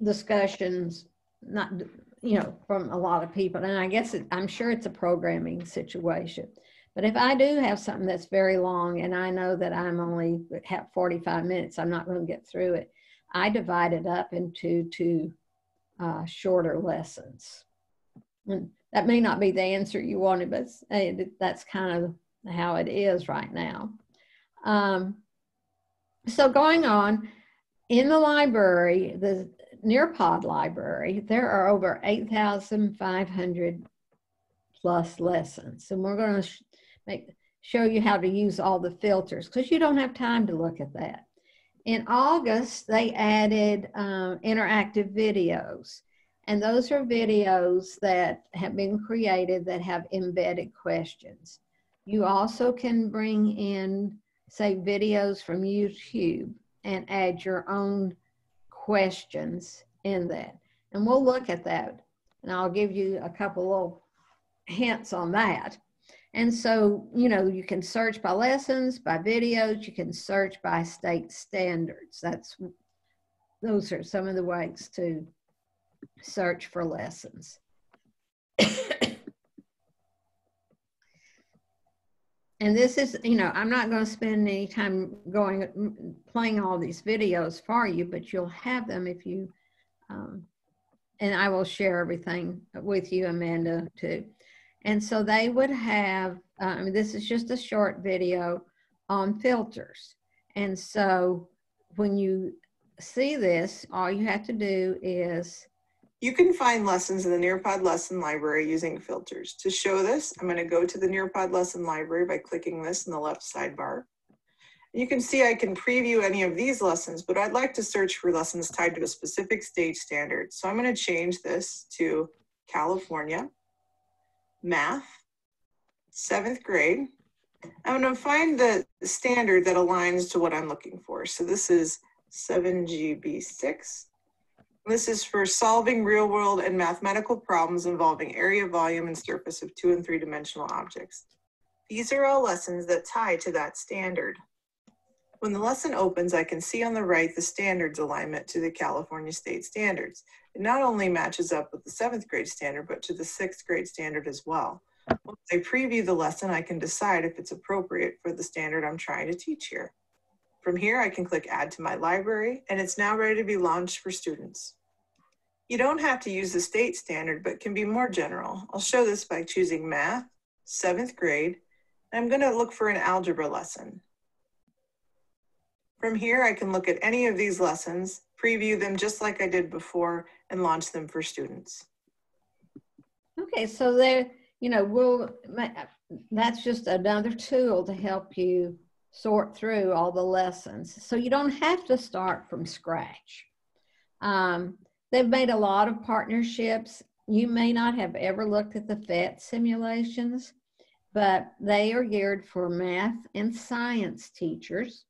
discussions, not, from a lot of people. And I guess I'm sure it's a programming situation. But if I do have something that's very long and I know that I'm only have 45 minutes, I'm not going to get through it, I divide it up into two shorter lessons. And that may not be the answer you wanted, but that's kind of how it is right now. So going on, in the library, the Nearpod library, there are over 8,500 plus lessons. And we're going to show you how to use all the filters because you don't have time to look at that. In August, they added interactive videos. And those are videos that have been created that have embedded questions. You also can bring in, say, videos from YouTube and add your own questions in that. And we'll look at that. And I'll give you a couple little hints on that. And so, you can search by lessons, by videos, you can search by state standards. Those are some of the ways to search for lessons. And this is, I'm not going to spend any time playing all these videos for you, but you'll have them if you, and I will share everything with you, Amanda, too. And so they would have, this is just a short video on filters. And so when you see this, all you have to do is, you can find lessons in the Nearpod lesson library using filters. To show this, I'm going to go to the Nearpod lesson library by clicking this in the left sidebar. You can see I can preview any of these lessons, but I'd like to search for lessons tied to a specific state standard. So I'm going to change this to California, Math, 7th grade. I'm going to find the standard that aligns to what I'm looking for. So this is 7GB6. This is for solving real-world and mathematical problems involving area, volume, and surface of 2- and 3-dimensional objects. These are all lessons that tie to that standard. When the lesson opens, I can see on the right the standards alignment to the California state standards. It not only matches up with the 7th grade standard, but to the 6th grade standard as well. Once I preview the lesson, I can decide if it's appropriate for the standard I'm trying to teach here. From here, I can click Add to my library, and it's now ready to be launched for students. You don't have to use the state standard, but can be more general. I'll show this by choosing Math, 7th grade, and I'm going to look for an algebra lesson. From here, I can look at any of these lessons, preview them just like I did before, and launch them for students. Okay, so there, that's just another tool to help you sort through all the lessons. So you don't have to start from scratch. They've made a lot of partnerships. You may not have ever looked at the PhET simulations, but they are geared for math and science teachers.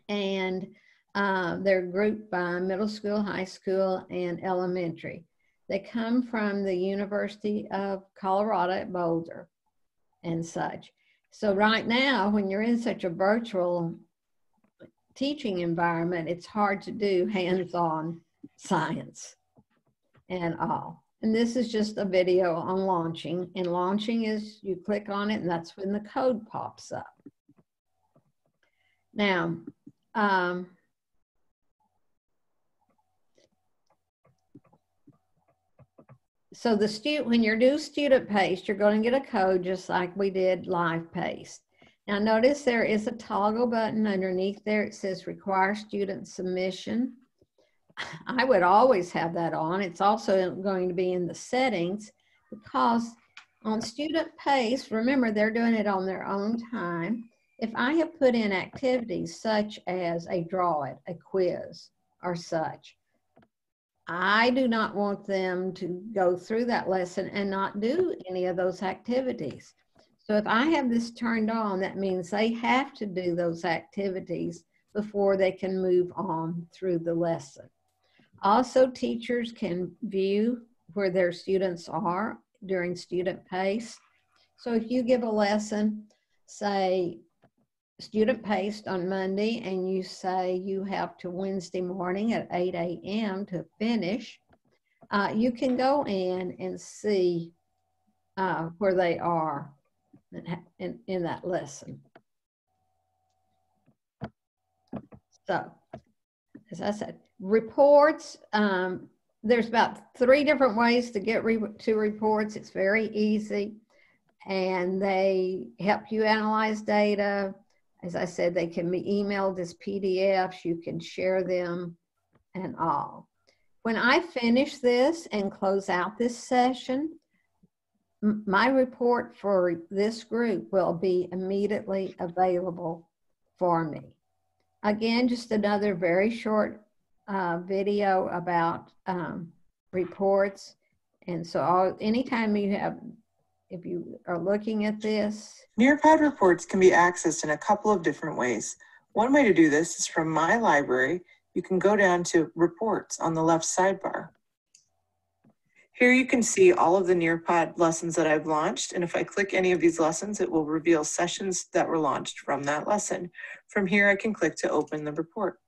And they're grouped by middle school, high school, and elementary. They come from the University of Colorado at Boulder and such. So right now, when you're in such a virtual teaching environment, it's hard to do hands-on science and all. And this is just a video on launching. And launching is you click on it and that's when the code pops up. Now, so when you do student paced, you're going to get a code just like we did live paced. Now notice there is a toggle button underneath there. It says require student submission. I would always have that on. It's also going to be in the settings because on student pace, remember they're doing it on their own time. If I have put in activities such as a draw it, a quiz or such, I do not want them to go through that lesson and not do any of those activities. So if I have this turned on, that means they have to do those activities before they can move on through the lesson. Also, teachers can view where their students are during student pace. So if you give a lesson, say student paced on Monday and you say you have to Wednesday morning at 8 a.m. to finish, you can go in and see where they are in that lesson. So, as I said, reports, there's about 3 different ways to get to reports. It's very easy, and they help you analyze data. As I said, they can be emailed as PDFs. You can share them and all. When I finish this and close out this session, my report for this group will be immediately available for me. Again, just another very short video about reports. And so anytime you have, if you are looking at this. Nearpod reports can be accessed in a couple of different ways. One way to do this is from My Library. You can go down to Reports on the left sidebar. Here you can see all of the Nearpod lessons that I've launched, and if I click any of these lessons, it will reveal sessions that were launched from that lesson. From here, I can click to open the report.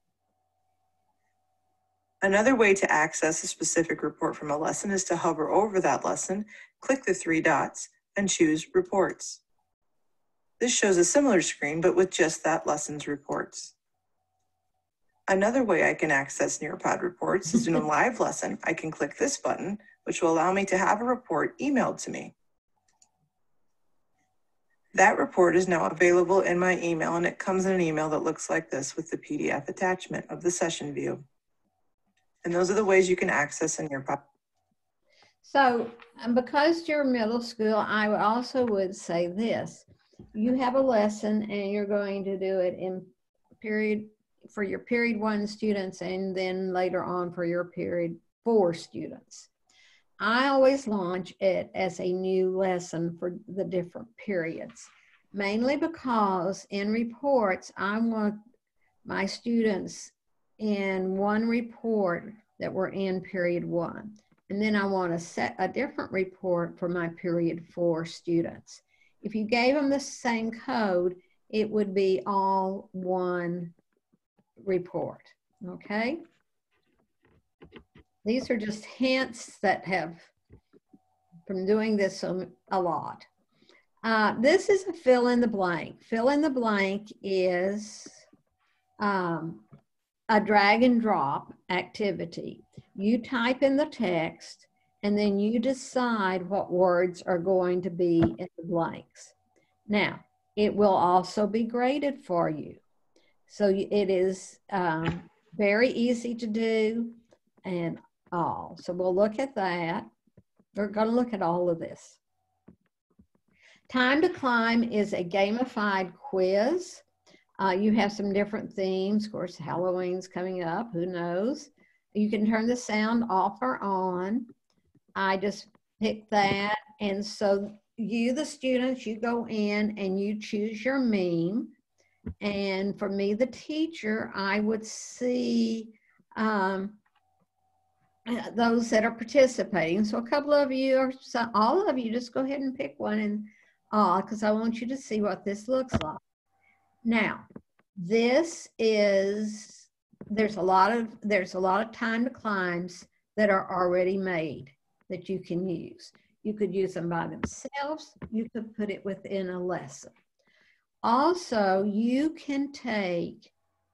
Another way to access a specific report from a lesson is to hover over that lesson, click the 3 dots, and choose Reports. This shows a similar screen, but with just that lesson's reports. Another way I can access Nearpod reports is in a live lesson. I can click this button, which will allow me to have a report emailed to me. That report is now available in my email, and it comes in an email that looks like this with the PDF attachment of the session view. And those are the ways you can access a Nearpod. So because you're middle school, I also would say this. You have a lesson and you're going to do it in for your period 1 students and then later on for your period 4 students. I always launch it as a new lesson for the different periods, mainly because in reports, I want my students in one report that were in period 1. And then I want to set a different report for my period 4 students. If you gave them the same code, it would be all one report, okay? These are just hints that have, from doing this a lot. This is a fill in the blank. Fill in the blank is a drag and drop activity. You type in the text and then you decide what words are going to be in the blanks. Now, it will also be graded for you. So it is very easy to do and all. So we'll look at that. We're going to look at all of this. Time to Climb is a gamified quiz. You have some different themes. Of course, Halloween's coming up. Who knows? You can turn the sound off or on. I just picked that. And so you, the students, you go in and you choose your meme. And for me, the teacher, I would see those that are participating. So a couple of you, or all of you, just go ahead and pick one, and because I want you to see what this looks like. Now, this is, there's a lot of time to climbs that are already made that you can use. You could use them by themselves. You could put it within a lesson. Also, you can take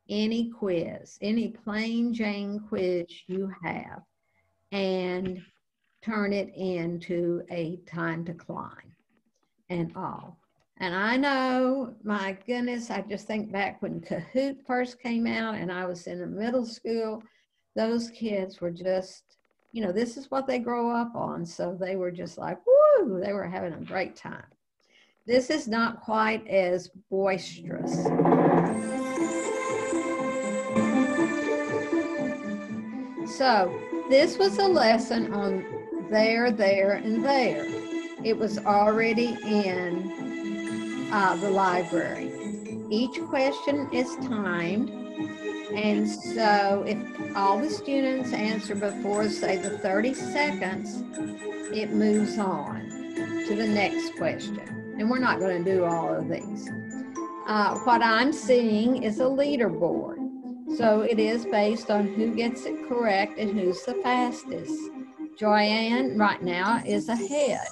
any quiz, any plain Jane quiz you have, and turn it into a time to climb and all. And I know, my goodness, I just think back when Kahoot first came out and I was in a middle school, those kids were just, you know, this is what they grow up on. So they were just like, woo, they were having a great time. This is not quite as boisterous. So this was a lesson on there, there, and there. It was already in the library. Each question is timed. And so if all the students answer before, say, the 30 seconds, it moves on to the next question. And we're not going to do all of these. what I'm seeing is a leaderboard. So it is based on who gets it correct and who's the fastest. Joanne right now is ahead,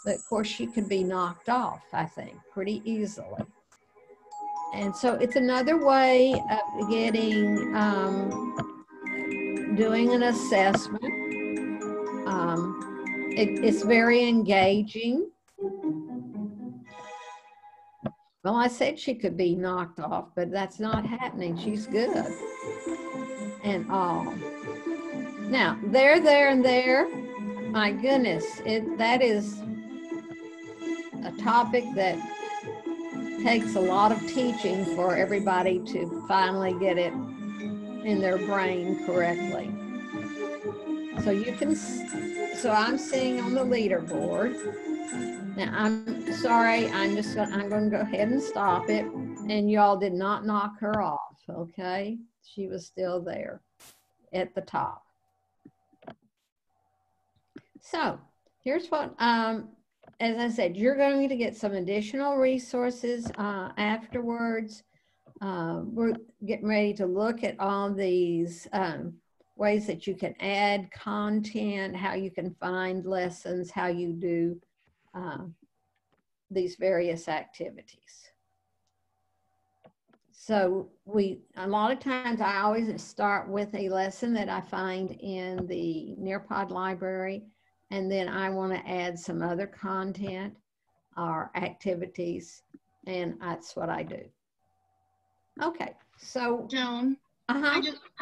but of course she could be knocked off, I think, pretty easily. And so it's another way of getting, doing an assessment. It's very engaging. Well, I said she could be knocked off, but that's not happening. She's good. And all. Now, there, and there. My goodness, that is a topic that takes a lot of teaching for everybody to finally get it in their brain correctly. So you can, so I'm seeing on the leaderboard. Now I'm sorry, I'm going to go ahead and stop it. And y'all did not knock her off, okay? She was still there at the top. So here's what, as I said, you're going to get some additional resources afterwards. We're getting ready to look at all these ways that you can add content, how you can find lessons, how you do these various activities. So a lot of times I always start with a lesson that I find in the Nearpod library, and then I want to add some other content or activities, and that's what I do. Okay, so Joan, I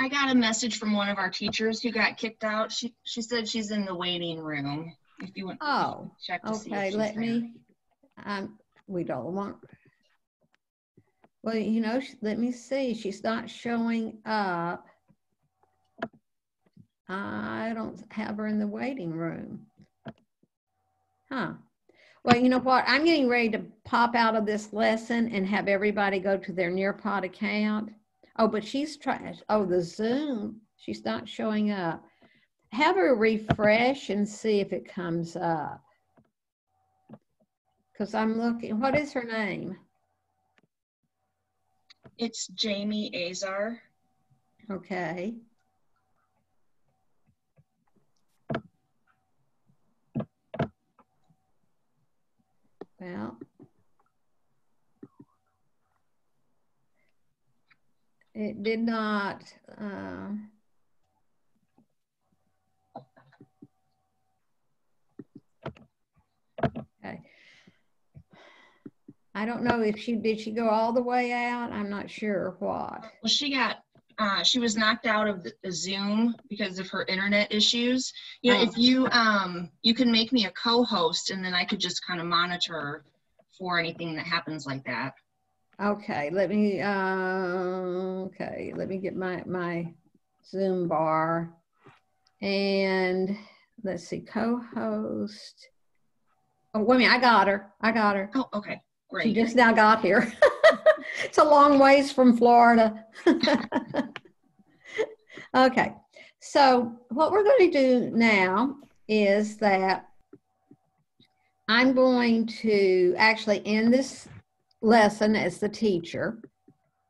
got a message from one of our teachers who got kicked out. She said she's in the waiting room. If you want to check to see if she's let there. me. We don't want. Well, you know, let me see. She's not showing up. I don't have her in the waiting room. Huh. Well, you know what? I'm getting ready to pop out of this lesson and have everybody go to their Nearpod account. Oh, but she's trying. Oh, the Zoom. She's not showing up. Have her refresh and see if it comes up. Because I'm looking. What is her name? It's Jamie Azar. Okay. Well, it did not. Okay. I don't know if did she go all the way out? I'm not sure what. Well, she was knocked out of the Zoom because of her internet issues. You know, if you can make me a co-host, and then I could just kind of monitor for anything that happens like that. Okay, let me get my Zoom bar, and let's see, co-host. Oh, wait a minute, I got her. Oh, okay, great. She just now got here. It's a long ways from Florida. Okay, so what we're going to do now is that I'm going to actually end this lesson as the teacher,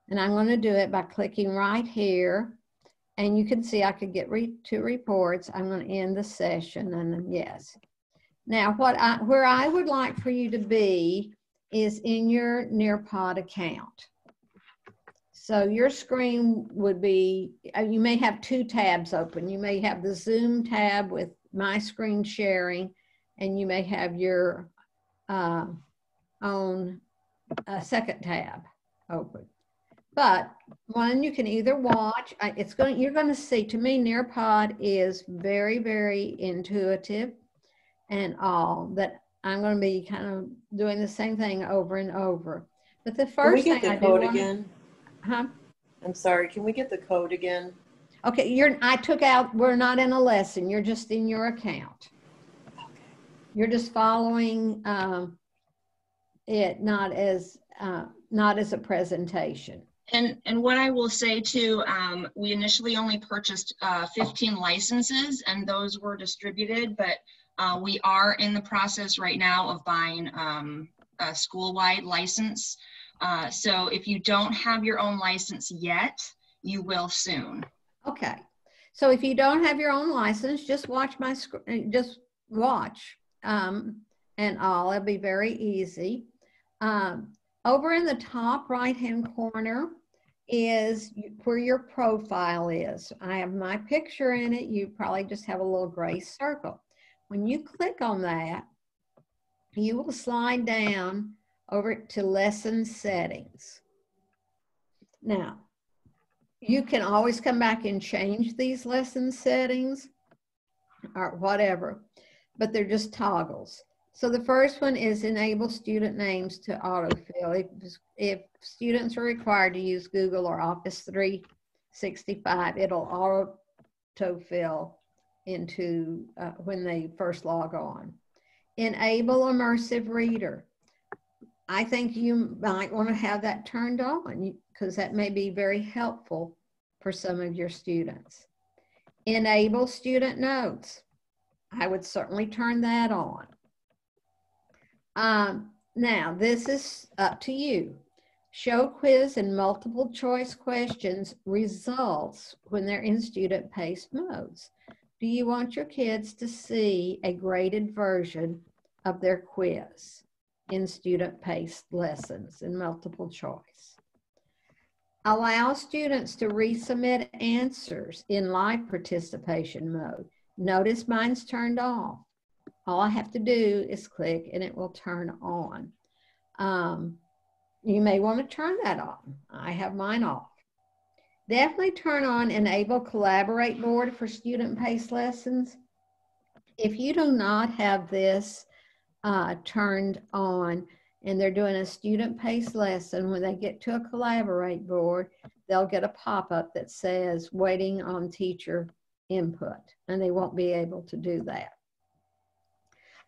and I'm going to do it by clicking right here, and you can see I could get to reports. I'm going to end the session, and then yes. Now where I would like for you to be is in your Nearpod account. So your screen would be, you may have two tabs open. You may have the Zoom tab with my screen sharing, and you may have your own second tab open. But one you can either watch, you're going to see, to me, Nearpod is very, very intuitive, and all that I'm going to be kind of doing the same thing over and over. But the first thing I do. Can we get the code again? Huh? I'm sorry, can we get the code again? Okay, I took out, we're not in a lesson, you're just in your account. Okay. You're just following it, not as a presentation. And what I will say too, we initially only purchased 15 licenses, and those were distributed, but we are in the process right now of buying a school-wide license So if you don't have your own license yet, you will soon. Okay. So if you don't have your own license, just watch my screen, just watch, and it'll be very easy. Over in the top right-hand corner is where your profile is. I have my picture in it. You probably just have a little gray circle. When you click on that, you will slide down over to lesson settings. Now, you can always come back and change these lesson settings or whatever, but they're just toggles. So the first one is enable student names to autofill. If students are required to use Google or Office 365, it'll autofill into when they first log on. Enable immersive reader. I think you might want to have that turned on because that may be very helpful for some of your students. Enable student notes. I would certainly turn that on. Now, this is up to you. Show quiz and multiple choice questions results when they're in student-paced modes. Do you want your kids to see a graded version of their quiz in student-paced lessons in multiple choice? Allow students to resubmit answers in live participation mode. Notice mine's turned off. All I have to do is click and it will turn on. You may want to turn that on. I have mine off. Definitely turn on Enable Collaborate Board for student-paced lessons. If you do not have this turned on and they're doing a student-paced lesson, when they get to a Collaborate board, they'll get a pop-up that says waiting on teacher input, and they won't be able to do that.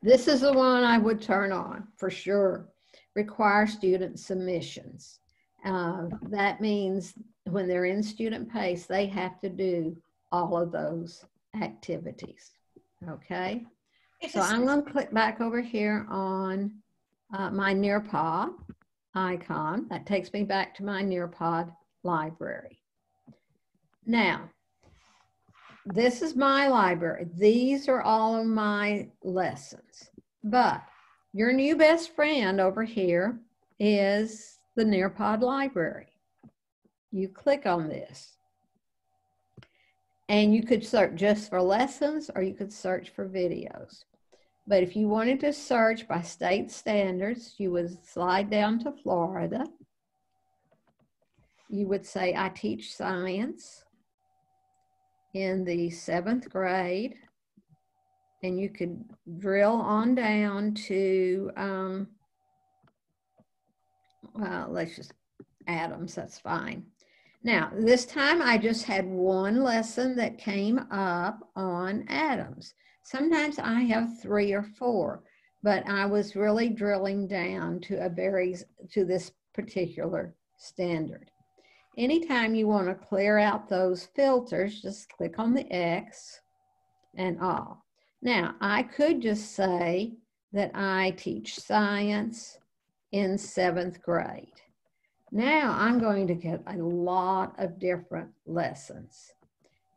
This is the one I would turn on for sure. Require student submissions. That means when they're in student pace, they have to do all of those activities. Okay. So I'm going to click back over here on my Nearpod icon. That takes me back to my Nearpod library. Now, this is my library. These are all of my lessons. But your new best friend over here is the Nearpod library. You click on this. And you could search just for lessons or you could search for videos. But if you wanted to search by state standards, you would slide down to Florida. You would say, I teach science in the 7th grade, and you could drill on down to, well, let's just Adams, that's fine. Now, this time I just had one lesson that came up on Adams. Sometimes I have 3 or 4, but I was really drilling down to this particular standard. Anytime you want to clear out those filters, just click on the X and all. Now, I could just say that I teach science in 7th grade. Now, I'm going to get a lot of different lessons.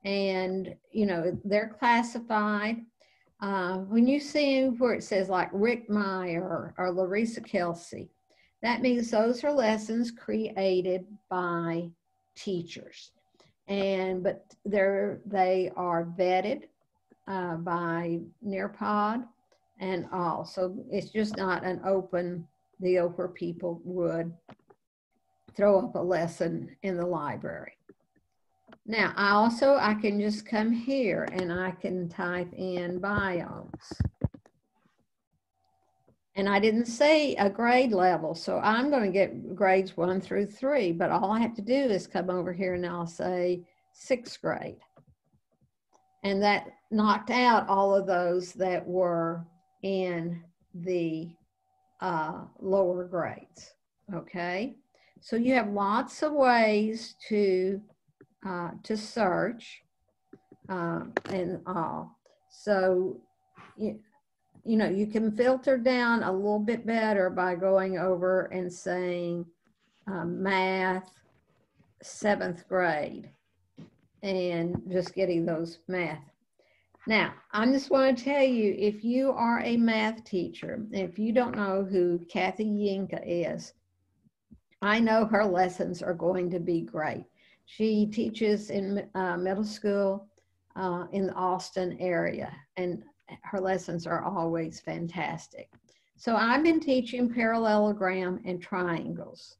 And, you know, they're classified. When you see where it says like Rick Meyer or Larissa Kelsey, that means those are lessons created by teachers. But they are vetted by Nearpod and all. So it's just not an open deal where people would throw up a lesson in the library. Now, I can just come here and I can type in biomes. And I didn't say a grade level, so I'm going to get grades 1 through 3, but all I have to do is come over here and I'll say 6th grade. And that knocked out all of those that were in the lower grades, okay? So you have lots of ways to search and all. So, you know, you can filter down a little bit better by going over and saying math, 7th grade, and just getting those math. Now, I just want to tell you, if you are a math teacher, if you don't know who Kathy Yinka is, I know her lessons are going to be great. She teaches in middle school in the Austin area, and her lessons are always fantastic. So I've been teaching parallelogram and triangles.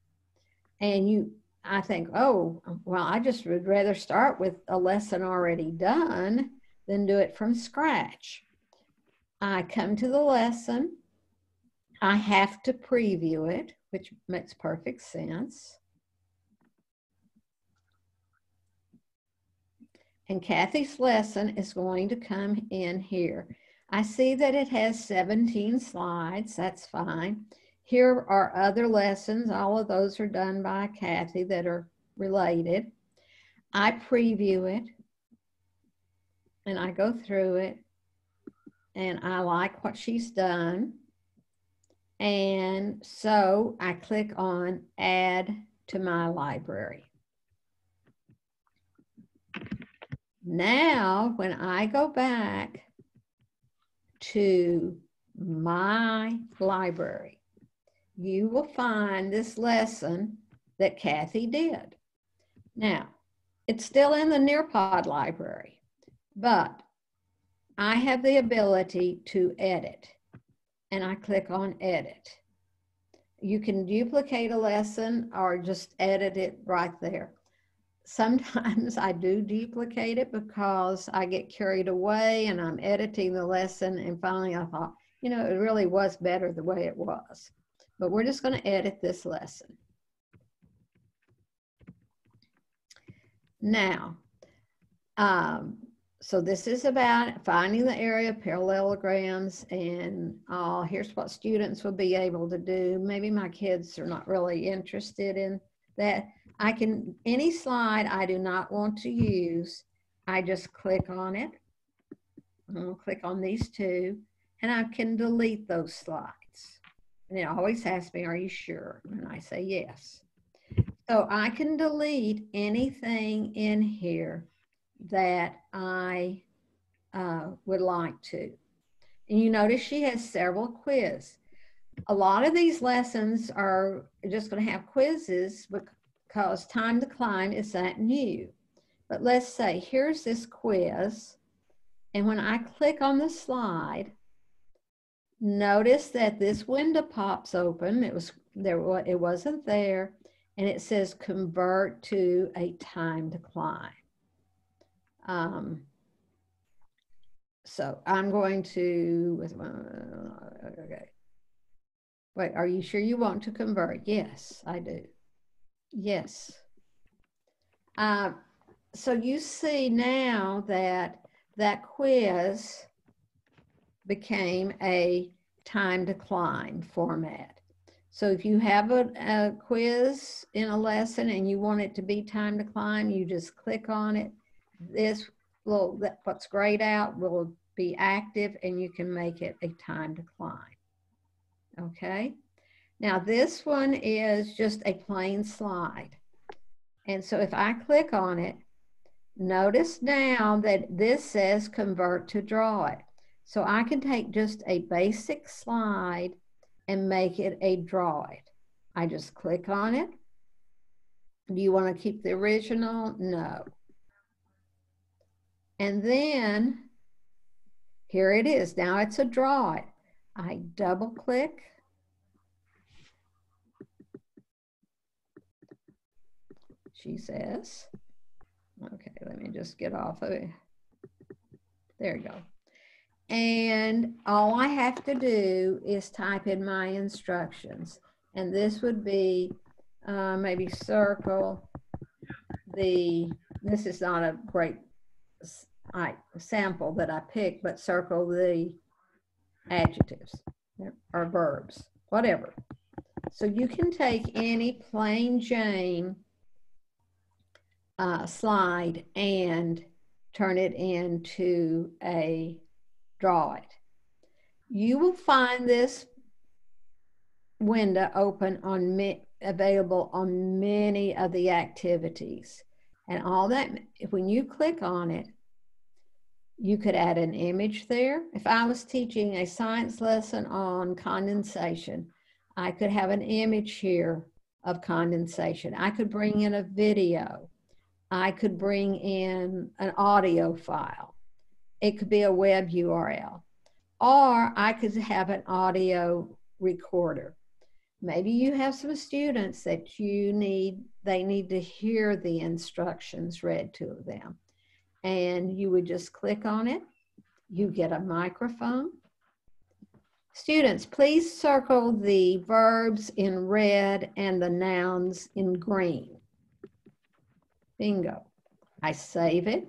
And I think, oh, well, I just would rather start with a lesson already done than do it from scratch. I come to the lesson. I have to preview it, which makes perfect sense. And Kathy's lesson is going to come in here. I see that it has 17 slides. That's fine. Here are other lessons. All of those are done by Kathy that are related. I preview it and I go through it and I like what she's done. And so I click on Add to my library. Now, when I go back to my library, you will find this lesson that Kathy did. Now, it's still in the Nearpod library, but I have the ability to edit, and I click on Edit. You can duplicate a lesson or just edit it right there. Sometimes I do duplicate it because I get carried away and I'm editing the lesson, and finally I thought, you know, it really was better the way it was. But we're just going to edit this lesson. Now, so this is about finding the area of parallelograms, and here's what students will be able to do. Maybe my kids are not really interested in that. Any slide I do not want to use, I just click on it. I'm going to click on these two, and I can delete those slides. And it always asks me, are you sure? And I say yes. So I can delete anything in here that I would like to. And you notice she has several quizzes. A lot of these lessons are just going to have quizzes because Time to Climb is that new. But let's say here's this quiz, and when I click on the slide, notice that this window pops open. It wasn't there, and it says convert to a timed climb. So I'm going to, okay. Wait, are you sure you want to convert? Yes, I do. Yes. So you see now that that quiz became a time to climb format. So if you have a quiz in a lesson and you want it to be time to climb, you just click on it. What's grayed out will be active, and you can make it a time to climb. Okay. Now this one is just a plain slide. And so if I click on it, notice now that this says convert to draw it. So I can take just a basic slide and make it a draw it. I just click on it. Do you want to keep the original? No. And then here it is. Now it's a draw it. I double click. She says, okay, let me just get off of it. There you go. And all I have to do is type in my instructions. And this would be maybe circle this is not a great sample that I picked, but circle the adjectives or verbs, whatever. So you can take any plain Jane slide and turn it into a draw it. You will find this window open on available on many of the activities. And all that, when you click on it, you could add an image there. If I was teaching a science lesson on condensation, I could have an image here of condensation. I could bring in a video. I could bring in an audio file. It could be a web URL. Or I could have an audio recorder. Maybe you have some students that they need to hear the instructions read to them. And you would just click on it. You get a microphone. Students, please circle the verbs in red and the nouns in green. Bingo. I save it.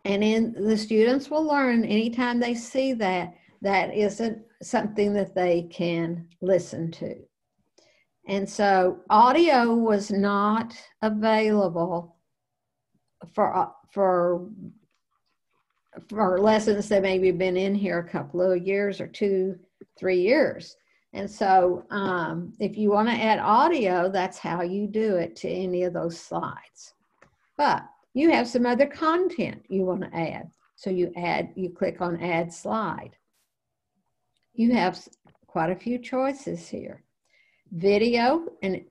And then the students will learn anytime they see that, that isn't something that they can listen to. And so audio was not available for lessons that maybe been in here a couple of years or 2-3 years. And so if you want to add audio, that's how you do it to any of those slides. But you have some other content you want to add. So you click on add slide. You have quite a few choices here. Video, and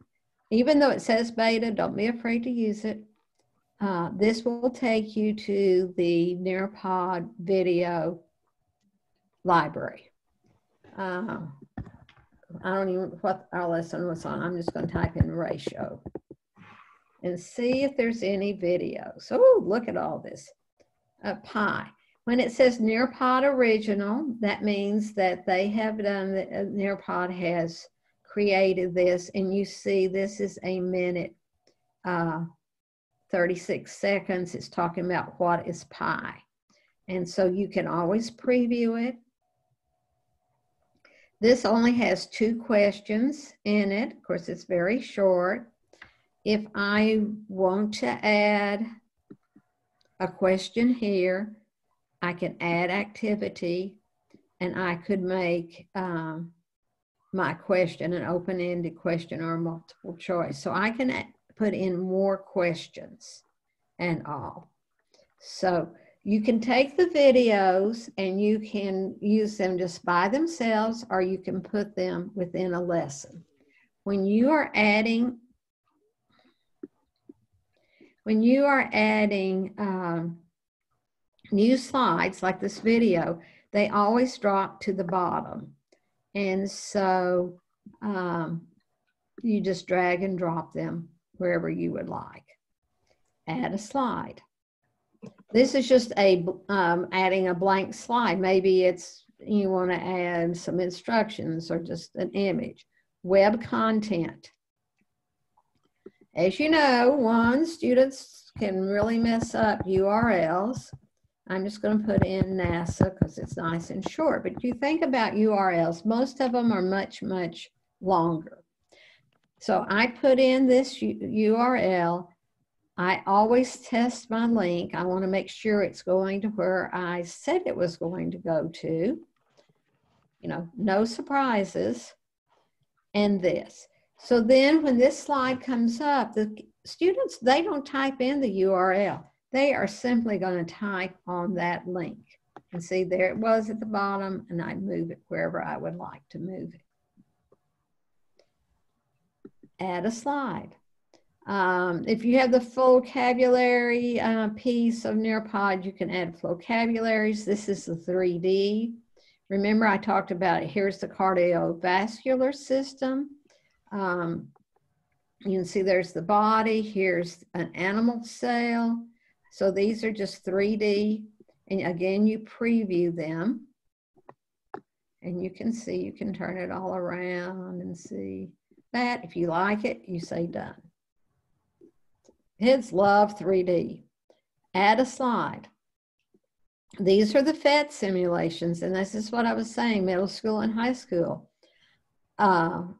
even though it says beta, don't be afraid to use it. This will take you to the Nearpod video library. I don't even know what our lesson was on. I'm just going to type in ratio and see if there's any videos. Oh, look at all this. Pi. When it says Nearpod original, that means that they have done, Nearpod has created this, and you see this is a minute 36 seconds. It's talking about what is pi. And so you can always preview it. This only has 2 questions in it. Of course, it's very short. If I want to add a question here, I can add activity, and I could make my question an open-ended question or multiple choice. So I can put in more questions and all. So you can take the videos and you can use them just by themselves, or you can put them within a lesson. When you are adding new slides like this video, they always drop to the bottom. And so you just drag and drop them wherever you would like. Add a slide. This is just adding a blank slide. Maybe it's you want to add some instructions or just an image. Web content. As you know, students can really mess up URLs. I'm just going to put in NASA because it's nice and short. But you think about URLs, most of them are much, much longer. So I put in this URL. I always test my link. I want to make sure it's going to where I said it was going to go to. You know, no surprises. And this. So then when this slide comes up, the students, they don't type in the URL. They are simply going to type on that link. And see, there it was at the bottom, and I move it wherever I would like to move it. Add a slide. If you have the vocabulary piece of Nearpod, you can add vocabularies. This is the 3D. Remember, I talked about it. Here's the cardiovascular system. You can see there's the body. Here's an animal cell. So these are just 3D. And again, you preview them. And you can see, you can turn it all around and see that. If you like it, you say done. Kids love 3D. Add a slide. These are the PhET simulations, and this is what I was saying, middle school and high school. I'm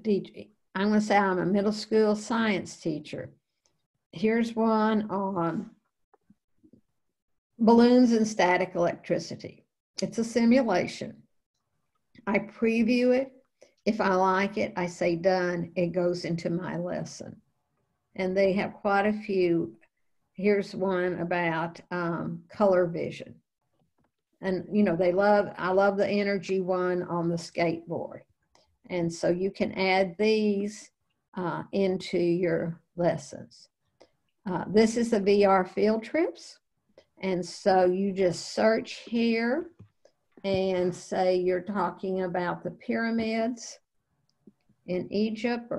going to say I'm a middle school science teacher. Here's one on balloons and static electricity. It's a simulation. I preview it. If I like it, I say done, it goes into my lesson. And they have quite a few. Here's one about color vision. And, you know, I love the energy one on the skateboard. And so you can add these into your lessons. This is the VR field trips. And so you just search here and say you're talking about the pyramids in Egypt,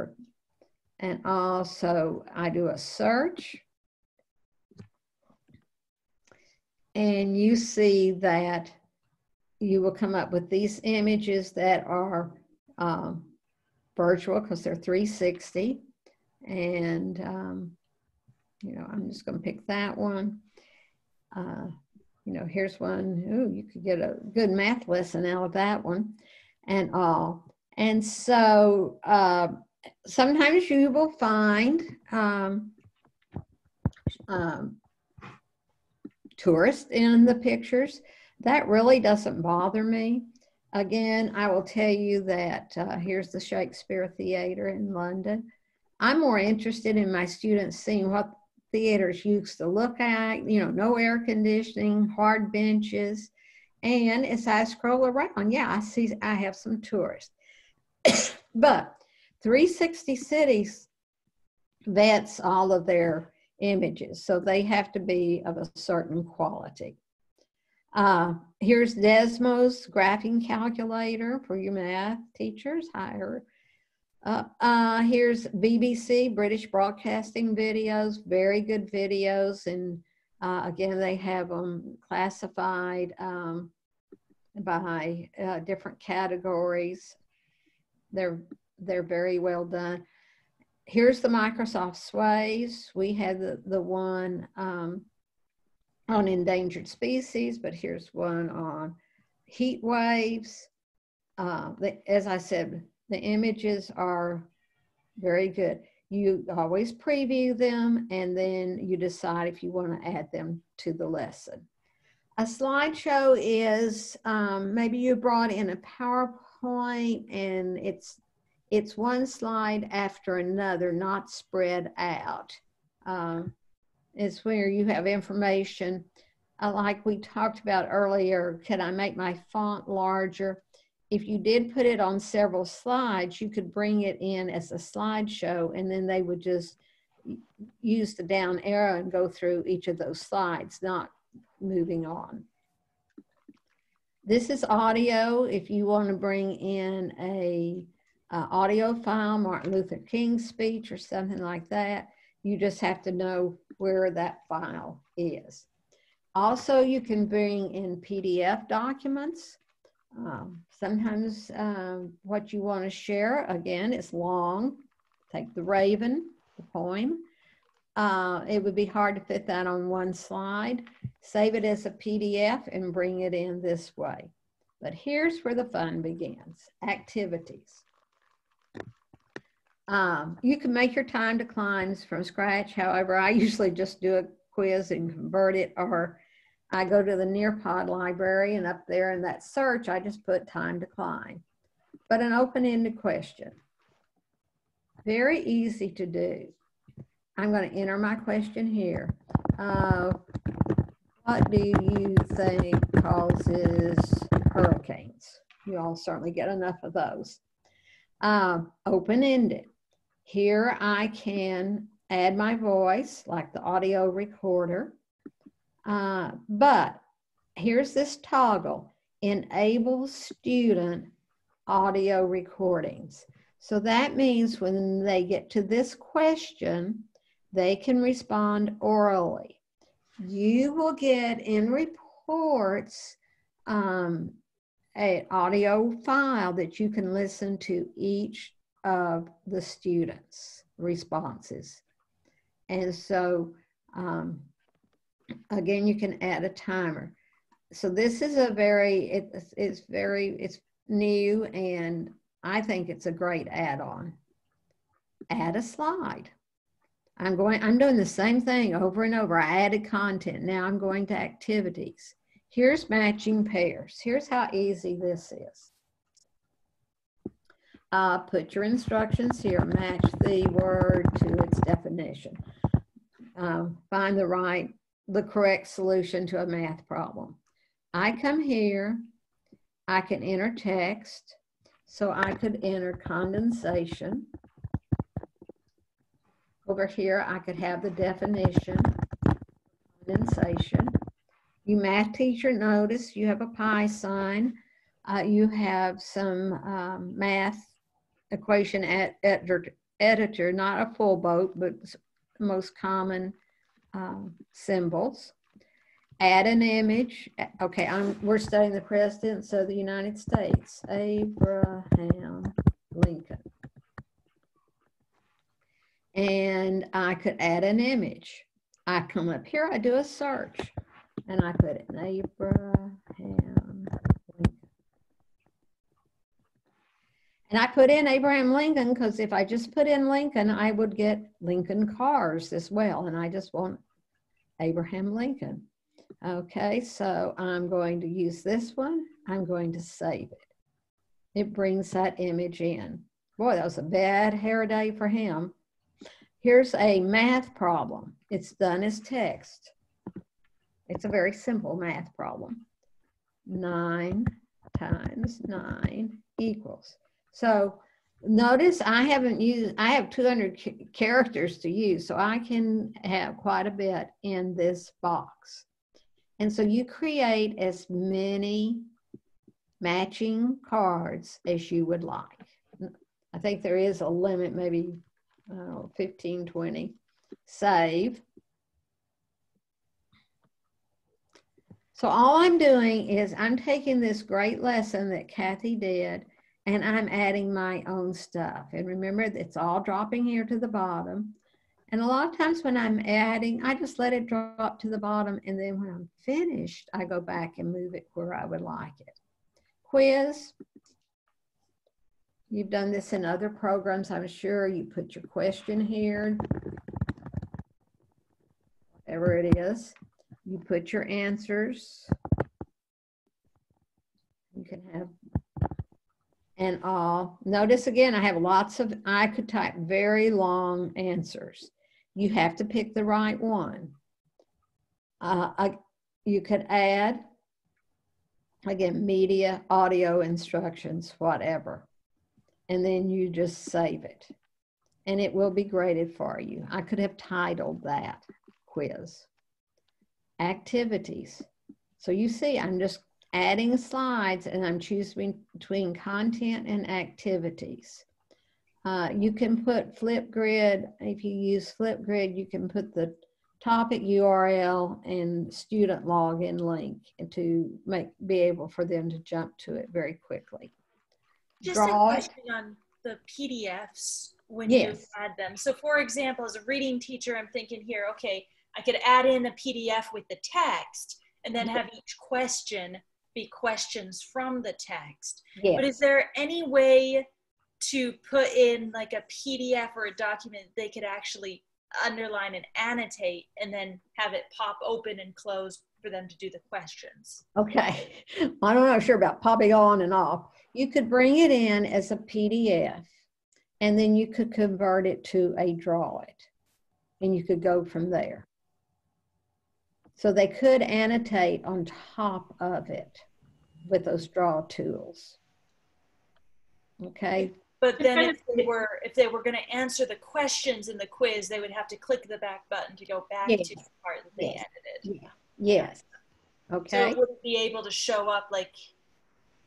and also I do a search. And you see that you will come up with these images that are virtual because they're 360. And, you know, I'm just going to pick that one. You know, here's one. Ooh, you could get a good math lesson out of that one and all. And so sometimes you will find tourists in the pictures. That really doesn't bother me. Again, I will tell you that here's the Shakespeare Theatre in London. I'm more interested in my students seeing what theaters used to look at, you know, no air conditioning, hard benches. And as I scroll around, yeah, I have some tourists. But 360 Cities vets all of their images, so they have to be of a certain quality. Here's Desmo's graphing calculator for your math teachers. Here's BBC, British Broadcasting videos, very good videos. And again, they have them classified by different categories. They're very well done. Here's the Microsoft Sways. We had the one on endangered species, but here's one on heat waves. As I said, the images are very good. You always preview them and then you decide if you want to add them to the lesson. A slideshow is maybe you brought in a PowerPoint and it's one slide after another, not spread out. It's where you have information like we talked about earlier. Can I make my font larger? If you did put it on several slides, you could bring it in as a slideshow and then they would just use the down arrow and go through each of those slides, not moving on. This is audio. If you want to bring in a audio file, Martin Luther King's speech or something like that, you just have to know where that file is. Also, you can bring in PDF documents. Sometimes what you want to share, again, is long. Take The Raven, the poem. It would be hard to fit that on one slide. Save it as a PDF and bring it in this way. But here's where the fun begins, activities. You can make your time to climbs from scratch. However, I usually just do a quiz and convert it, or I go to the Nearpod library and up there in that search, I just put time to climb. But an open-ended question, very easy to do. I'm going to enter my question here. What do you think causes hurricanes? You all certainly get enough of those. Open-ended. Here I can add my voice like the audio recorder. But here's this toggle, enable student audio recordings. So that means when they get to this question, they can respond orally. You will get in reports an audio file that you can listen to each of the students' responses. And so, again, you can add a timer. So this is a it's new, and I think it's a great add-on. Add a slide. I'm doing the same thing over and over. I added content. Now I'm going to activities. Here's matching pairs. Here's how easy this is. put your instructions here, match the word to its definition. Find the correct solution to a math problem. I come here, I can enter text, so I could enter condensation. Over here, I could have the definition, condensation. You math teacher, notice you have a pi sign. You have some math equation editor, not a full boat, but the most common symbols. Add an image. Okay, we're studying the presidents of the United States, Abraham Lincoln. And I could add an image. I come up here, I do a search, and I put in Abraham Lincoln. And I put in Abraham Lincoln because if I just put in Lincoln, I would get Lincoln cars as well. And I just want Abraham Lincoln. Okay, so I'm going to use this one. I'm going to save it. It brings that image in. Boy, that was a bad hair day for him. Here's a math problem. It's done as text. It's a very simple math problem. 9 times 9 equals. So notice I have 200 characters to use, so I can have quite a bit in this box. And so you create as many matching cards as you would like. I think there is a limit, maybe 15, 20. Save. So all I'm doing is I'm taking this great lesson that Kathy did and I'm adding my own stuff. And remember, it's all dropping here to the bottom. And a lot of times when I'm adding, I just let it drop to the bottom. And then when I'm finished, I go back and move it where I would like it. Quiz. You've done this in other programs, I'm sure. You put your question here, whatever it is. You put your answers. You can have and all. Notice again, I have I could type very long answers. You have to pick the right one. You could add, again, media, audio instructions, whatever. And then you just save it. And it will be graded for you. I could have titled that quiz. Activities. So you see, I'm just adding slides and I'm choosing between content and activities. You can put Flipgrid. If you use Flipgrid, you can put the topic URL and student login link to be able for them to jump to it very quickly. Just a question on the PDFs when you add them. So for example, as a reading teacher, I'm thinking here, okay, I could add in a PDF with the text and then have each question be questions from the text. Yes. But is there any way to put in like a PDF or a document they could actually underline and annotate and then have it pop open and close for them to do the questions? Okay, I'm not sure about popping on and off. You could bring it in as a PDF and then you could convert it to a draw it and you could go from there. So they could annotate on top of it with those draw tools. Okay. But then if they were going to answer the questions in the quiz, they would have to click the back button to go back to the part that they edited. Yeah. Yes. Okay. So it wouldn't be able to show up like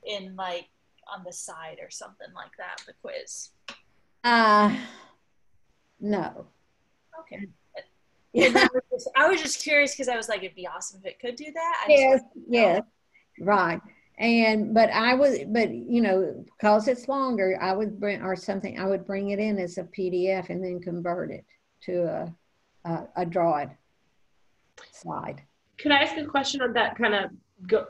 in like on the side or something like that, the quiz. No. Okay. Yeah. I was just curious because I was like, it'd be awesome if it could do that. Yes, right. But you know, because it's longer, I would bring it in as a PDF and then convert it to a drawed slide. Could I ask a question on that kind of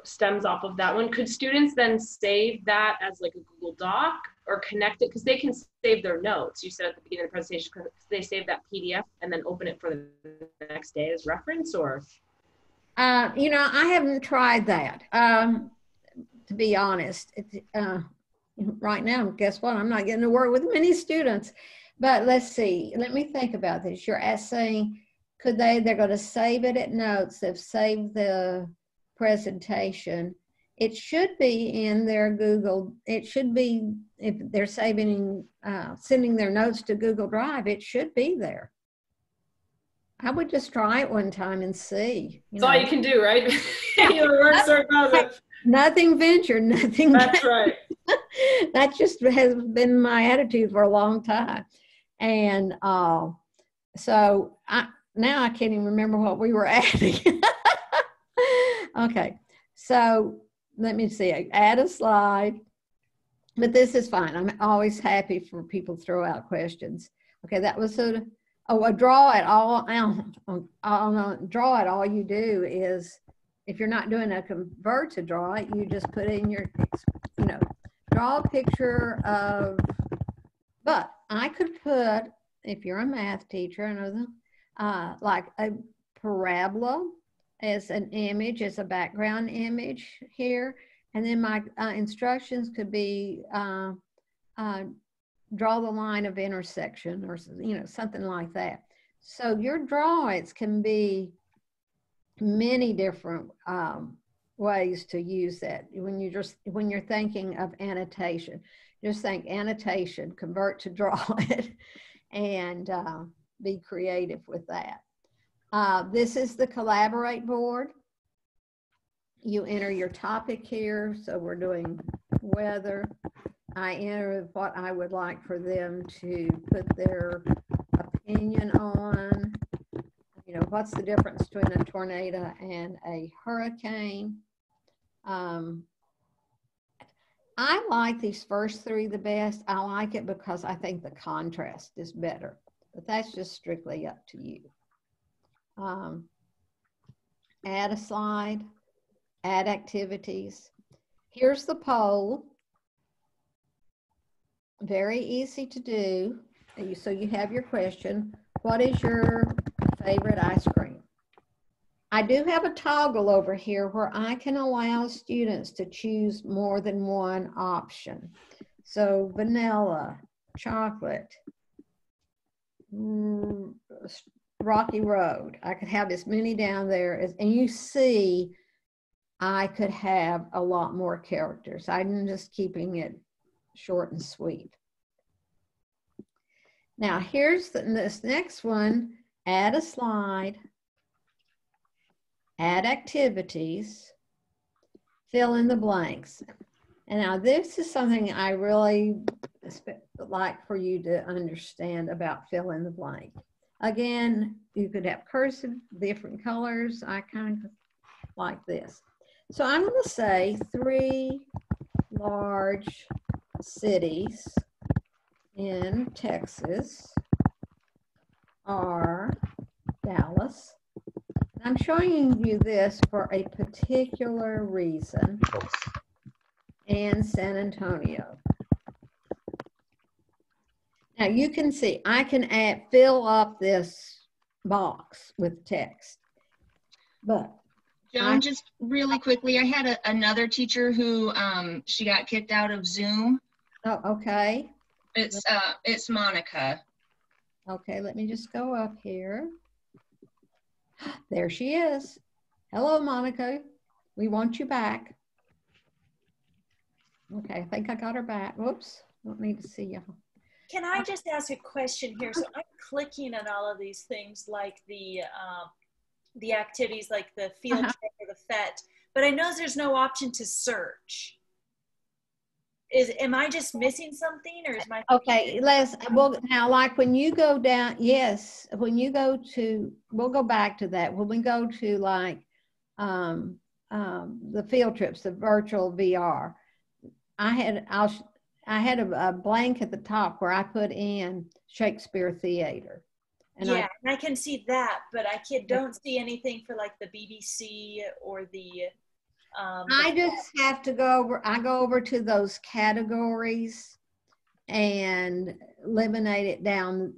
stems off of that one? Could students then save that as like a Google Doc or connect it? Because they can save their notes. You said at the beginning of the presentation, they save that PDF and then open it for the next day as reference, or? You know, I haven't tried that. To be honest, right now, guess what? I'm not getting to work with many students. But let's see, let me think about this. You're saying, they're going to save it at notes. They've saved the presentation. It should be in their Google. It should be, if they're saving, sending their notes to Google Drive, it should be there. I would just try it one time and see. That's all you can do, right? Either works or doesn't. Nothing ventured, nothing. That's right. That just has been my attitude for a long time. And so now I can't even remember what we were adding. Okay, so let me see. Add a slide. But this is fine. I'm always happy for people to throw out questions. Okay, that was a draw it all. Draw it. All you do is, if you're not doing a convert to draw it, you just put in your, draw a picture of. But I could put, if you're a math teacher, I know like a parabola as an image, as a background image here. And then my instructions could be draw the line of intersection, or something like that. So your drawings can be many different ways to use that. When you're thinking of annotation, just think annotation, convert to draw it, and be creative with that. This is the Collaborate board. You enter your topic here. So we're doing weather. I enter what I would like for them to put their opinion on. What's the difference between a tornado and a hurricane? I like these first three the best. I like it because I think the contrast is better, but that's just strictly up to you. Add a slide, add activities. Here's the poll. Very easy to do. So you have your question. What is your favorite ice cream? I do have a toggle over here where I can allow students to choose more than one option. So vanilla, chocolate, Rocky Road. I could have as many down there as, and you see, I could have a lot more characters. I'm just keeping it short and sweet. Now here's this next one. Add a slide, add activities, fill in the blanks. And now this is something I really like for you to understand about fill in the blank. Again, you could have cursive, different colors. I kind of like this. So I'm going to say 3 large cities in Texas are Dallas. I'm showing you this for a particular reason, and San Antonio. Now you can see I can fill up this box with text, but Joan, just really quickly, I had another teacher who she got kicked out of Zoom. Oh, okay. It's Monica. Okay, let me just go up here. There she is. Hello, Monica. We want you back. Okay, I think I got her back. Whoops, don't need to see you. Can I just ask a question here? So I'm clicking on all of these things like the activities, like the field trip or the FET, but I know there's no option to search. Am I just missing something, or is my okay? Well, now, like when you go down, yes, when you go to, we'll go back to that. When we go to like the field trips, the virtual VR, I had a blank at the top where I put in Shakespeare Theater. And yeah, I can see that, but I don't see anything for like the BBC or the. I just have to go over. I go over to those categories and eliminate it down,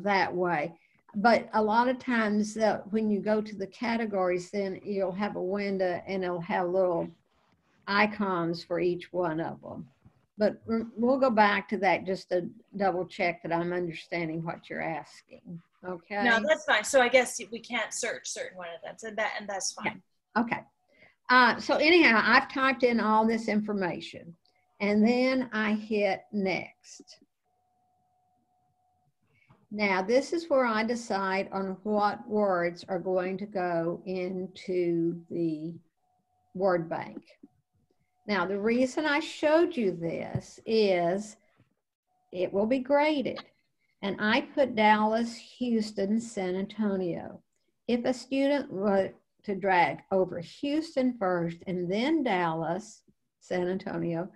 that way. But a lot of times when you go to the categories, then you'll have a window and it'll have little icons for each one of them. but we'll go back to that just to double check that I'm understanding what you're asking. Okay. No, that's fine. So I guess we can't search certain one of them. So that's fine. Yeah. Okay. So anyhow, I've typed in all this information and then I hit next. Now this is where I decide on what words are going to go into the word bank. Now, the reason I showed you this is it will be graded. And I put Dallas, Houston, San Antonio. If a student were to drag over Houston first and then Dallas, San Antonio,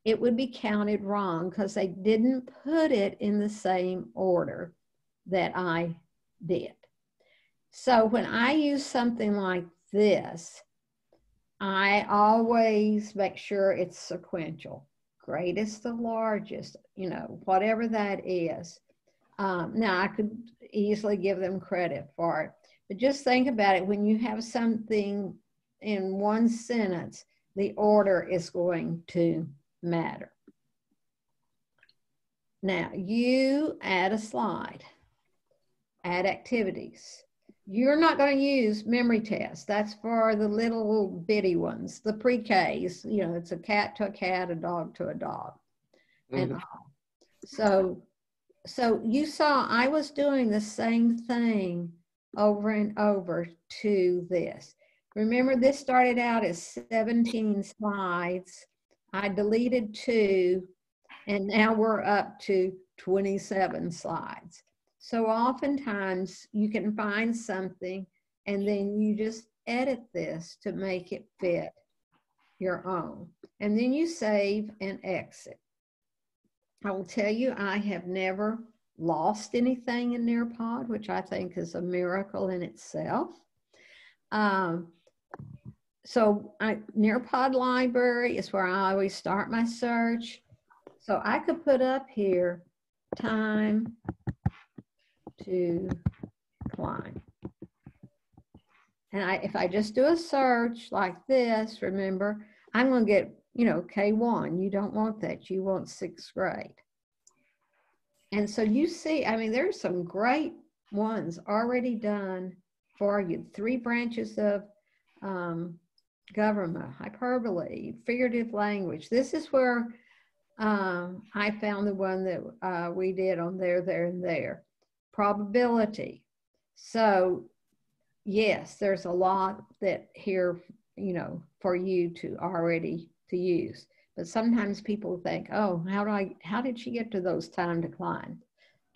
it would be counted wrong because they didn't put it in the same order that I did. So when I use something like this, I always make sure it's sequential, greatest to largest, you know, whatever that is. Now, I could easily give them credit for it, but just think about it. When you have something in one sentence, the order is going to matter. Now, you add a slide, add activities. You're not going to use memory tests. That's for the little bitty ones, the pre-Ks. You know, it's a cat to a cat, a dog to a dog. And all. So you saw I was doing the same thing over and over to this. Remember, this started out as 17 slides. I deleted 2, and now we're up to 27 slides. So oftentimes you can find something and then you just edit this to make it fit your own. And then you save and exit. I will tell you, I have never lost anything in Nearpod, which I think is a miracle in itself. Nearpod Library is where I always start my search. So I could put up here, time to climb. And if I just do a search like this, remember, I'm going to get, you know, K1. You don't want that. You want 6th grade. And so you see, I mean, there's some great ones already done for you. 3 branches of government, hyperbole, figurative language. This is where I found the one that we did on there, and there. Probability. So yes, there's a lot that here, you know, for you to already to use. But sometimes people think, oh, how did she get to those time decline?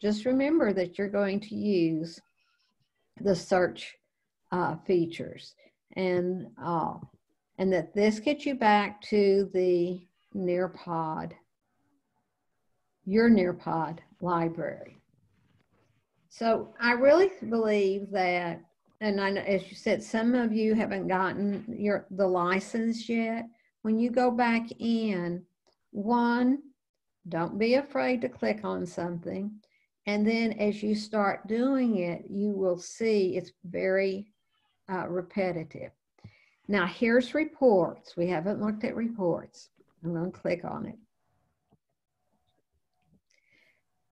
Just remember that you're going to use the search features and that this gets you back to the Nearpod, your Nearpod library. So I really believe that, and I know, as you said, some of you haven't gotten the license yet. When you go back in, 1, don't be afraid to click on something. And then as you start doing it, you will see it's very repetitive. Now here's reports. We haven't looked at reports. I'm going to click on it.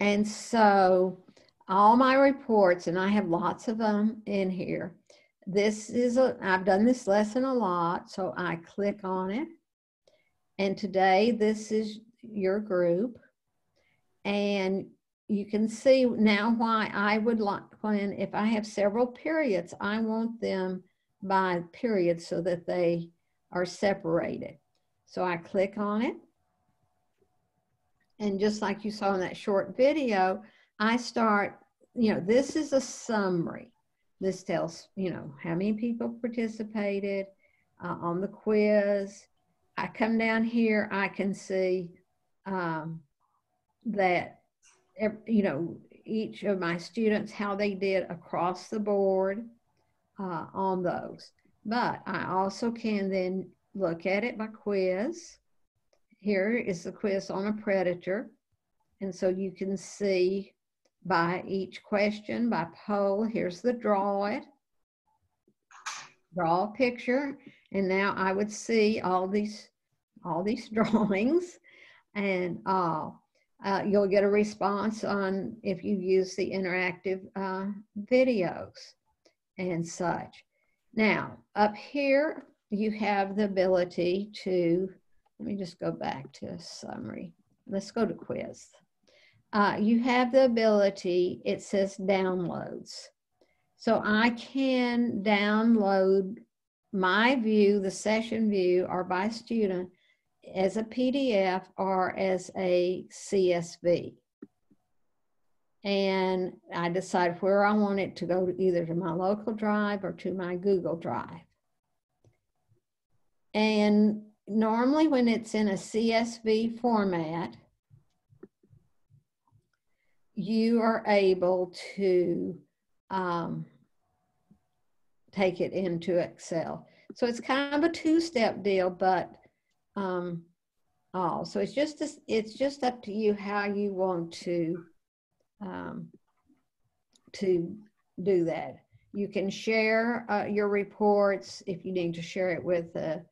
And so all my reports, and I have lots of them in here. I've done this lesson a lot, so I click on it. And today, this is your group. And you can see now why I would like, if I have several periods, I want them by period so that they are separated. So I click on it. And just like you saw in that short video, I start, you know, this is a summary. This tells, you know, how many people participated on the quiz. I come down here, I can see that, you know, each of my students, how they did across the board on those. But I also can then look at it by quiz. Here is the quiz on a predator. And so you can see by each question, by poll, here's the draw a picture. And now I would see all these drawings. and all. You'll get a response on if you use the interactive videos and such. Now, up here, you have the ability to, let me just go back to a summary. Let's go to quiz. You have the ability, it says downloads. So I can download my view, the session view, or by student as a PDF or as a CSV. And I decide where I want it to go, to either to my local drive or to my Google Drive. And normally when it's in a CSV format, you are able to take it into Excel. So it's kind of a two-step deal, but so it's just up to you how you want to do that. You can share your reports if you need to share it with the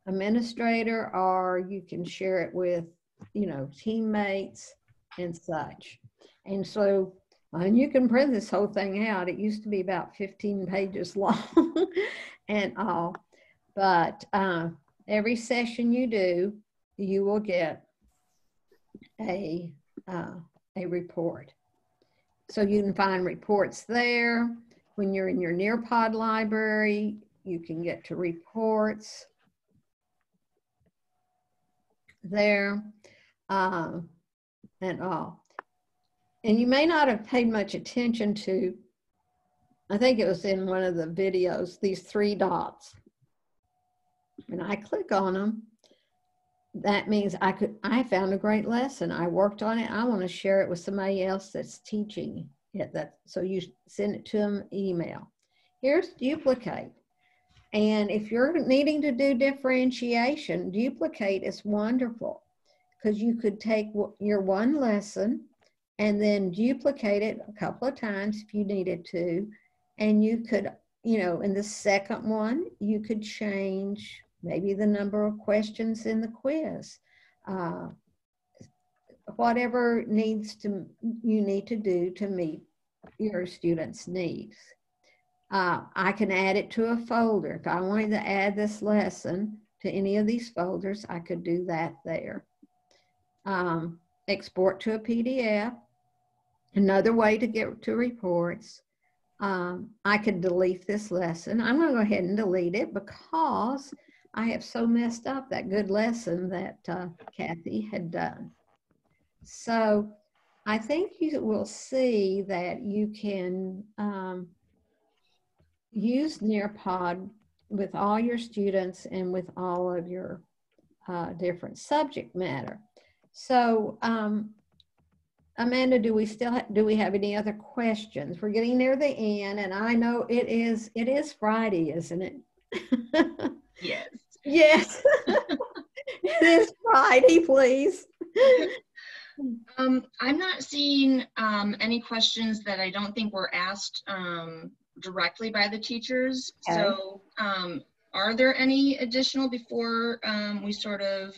administrator, or you can share it with, you know, teammates and such. And so, and you can print this whole thing out. It used to be about 15 pages long and all, but every session you do, you will get a report. So you can find reports there. When you're in your Nearpod library, you can get to reports there and all. And you may not have paid much attention to, I think it was in one of the videos, these 3 dots. When I click on them, that means I found a great lesson. I worked on it. I want to share it with somebody else that's teaching it. So you send it to them, email. Here's duplicate. And if you're needing to do differentiation, duplicate is wonderful, because you could take your one lesson and then duplicate it a couple of times if you needed to. And you could, you know, in the second one, you could change maybe the number of questions in the quiz, whatever you need to do to meet your students' needs. I can add it to a folder. If I wanted to add this lesson to any of these folders, I could do that there. Export to a PDF. Another way to get to reports. I could delete this lesson. I'm going to go ahead and delete it because I have so messed up that good lesson that Kathy had done. So I think you will see that you can use Nearpod with all your students and with all of your different subject matter. So Amanda, do we have any other questions? We're getting near the end, and I know it is Friday, isn't it? Yes. Yes. It is Friday, please. I'm not seeing any questions that I don't think were asked directly by the teachers. Okay. So are there any additional before we sort of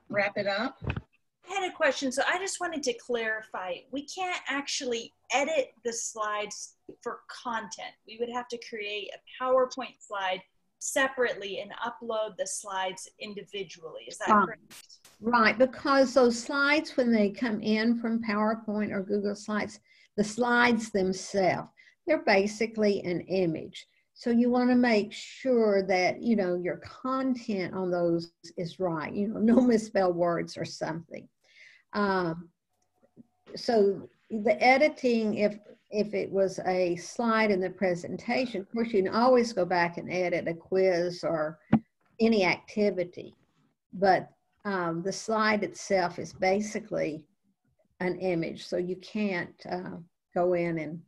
wrap it up? I had a question. So I just wanted to clarify, we can't actually edit the slides for content. We would have to create a PowerPoint slide separately and upload the slides individually. Is that correct? Right, because those slides, when they come in from PowerPoint or Google Slides, the slides themselves, they're basically an image. So you want to make sure that, you know, your content on those is right, you know, no misspelled words or something. So the editing, if it was a slide in the presentation, of course, you can always go back and edit a quiz or any activity. But the slide itself is basically an image. So you can't go in and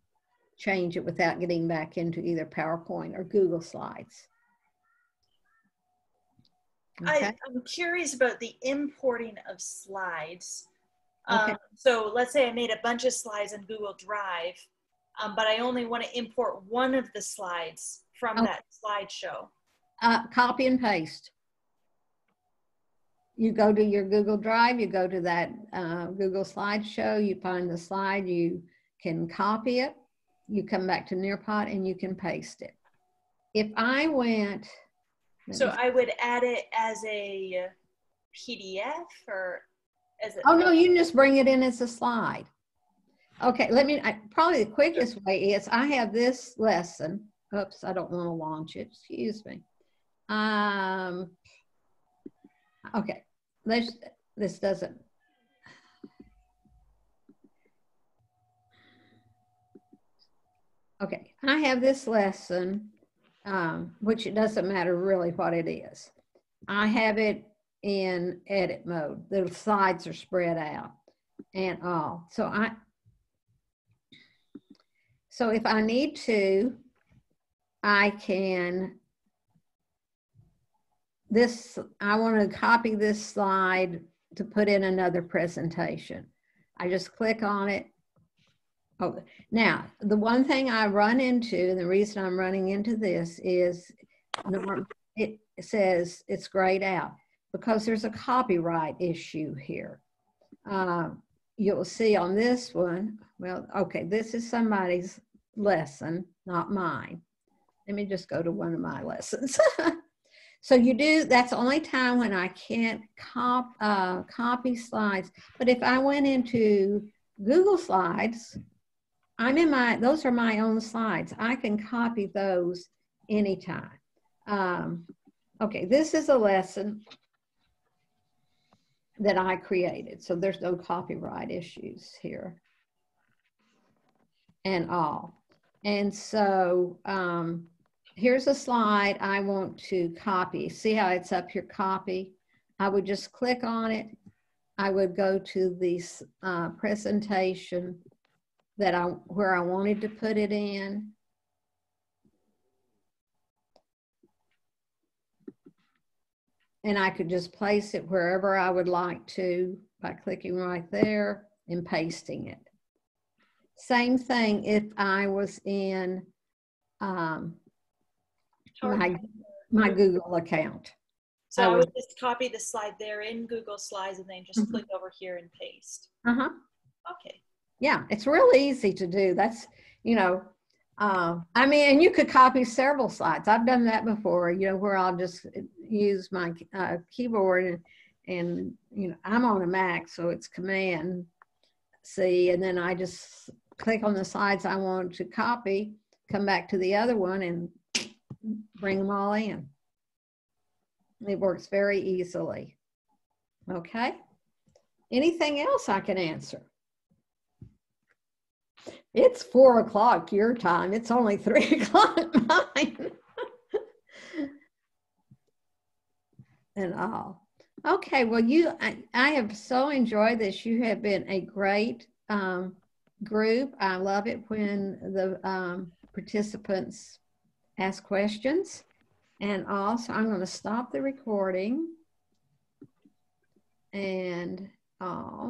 change it without getting back into either PowerPoint or Google Slides. Okay. I'm curious about the importing of slides. Okay. So let's say I made a bunch of slides in Google Drive, but I only want to import one of the slides from that slideshow. Copy and paste. you go to your Google Drive, you go to that Google slideshow, you find the slide, you can copy it, you come back to Nearpod and you can paste it. If I went... So I would add it as a PDF or as a... Oh no, you can just bring it in as a slide. Okay, probably the quickest way is I have this lesson. Oops, I don't want to launch it, excuse me. Okay, this doesn't. Okay, I have this lesson, which it doesn't matter really what it is. I have it in edit mode. The slides are spread out and all. So if I need to, I can, I want to copy this slide to put in another presentation. I just click on it. Oh, now, the one thing I run into, and the reason I'm running into this is it says it's grayed out because there's a copyright issue here. You'll see on this one, well, okay, this is somebody's lesson, not mine. Let me just go to one of my lessons. So that's the only time when I can't copy slides. But if I went into Google Slides, those are my own slides. I can copy those anytime. Okay, this is a lesson that I created. So there's no copyright issues here and all. And so here's a slide I want to copy. See how it's up here, copy? I would just click on it. I would go to the presentation where I wanted to put it in. And I could just place it wherever I would like to by clicking right there and pasting it. Same thing if I was in my Google account. So I would just copy the slide there in Google Slides and then just click over here and paste. Okay. Yeah, it's real easy to do. That's, I mean, and you could copy several slides. I've done that before, where I'll just use my keyboard and I'm on a Mac, so it's Command C, and then I just click on the slides I want to copy, come back to the other one and bring them all in. It works very easily. Okay. Anything else I can answer? It's 4 o'clock your time. It's only 3 o'clock mine. And all. Okay, well, I have so enjoyed this. You have been a great group. I love it when the participants ask questions. And also, I'm going to stop the recording and all.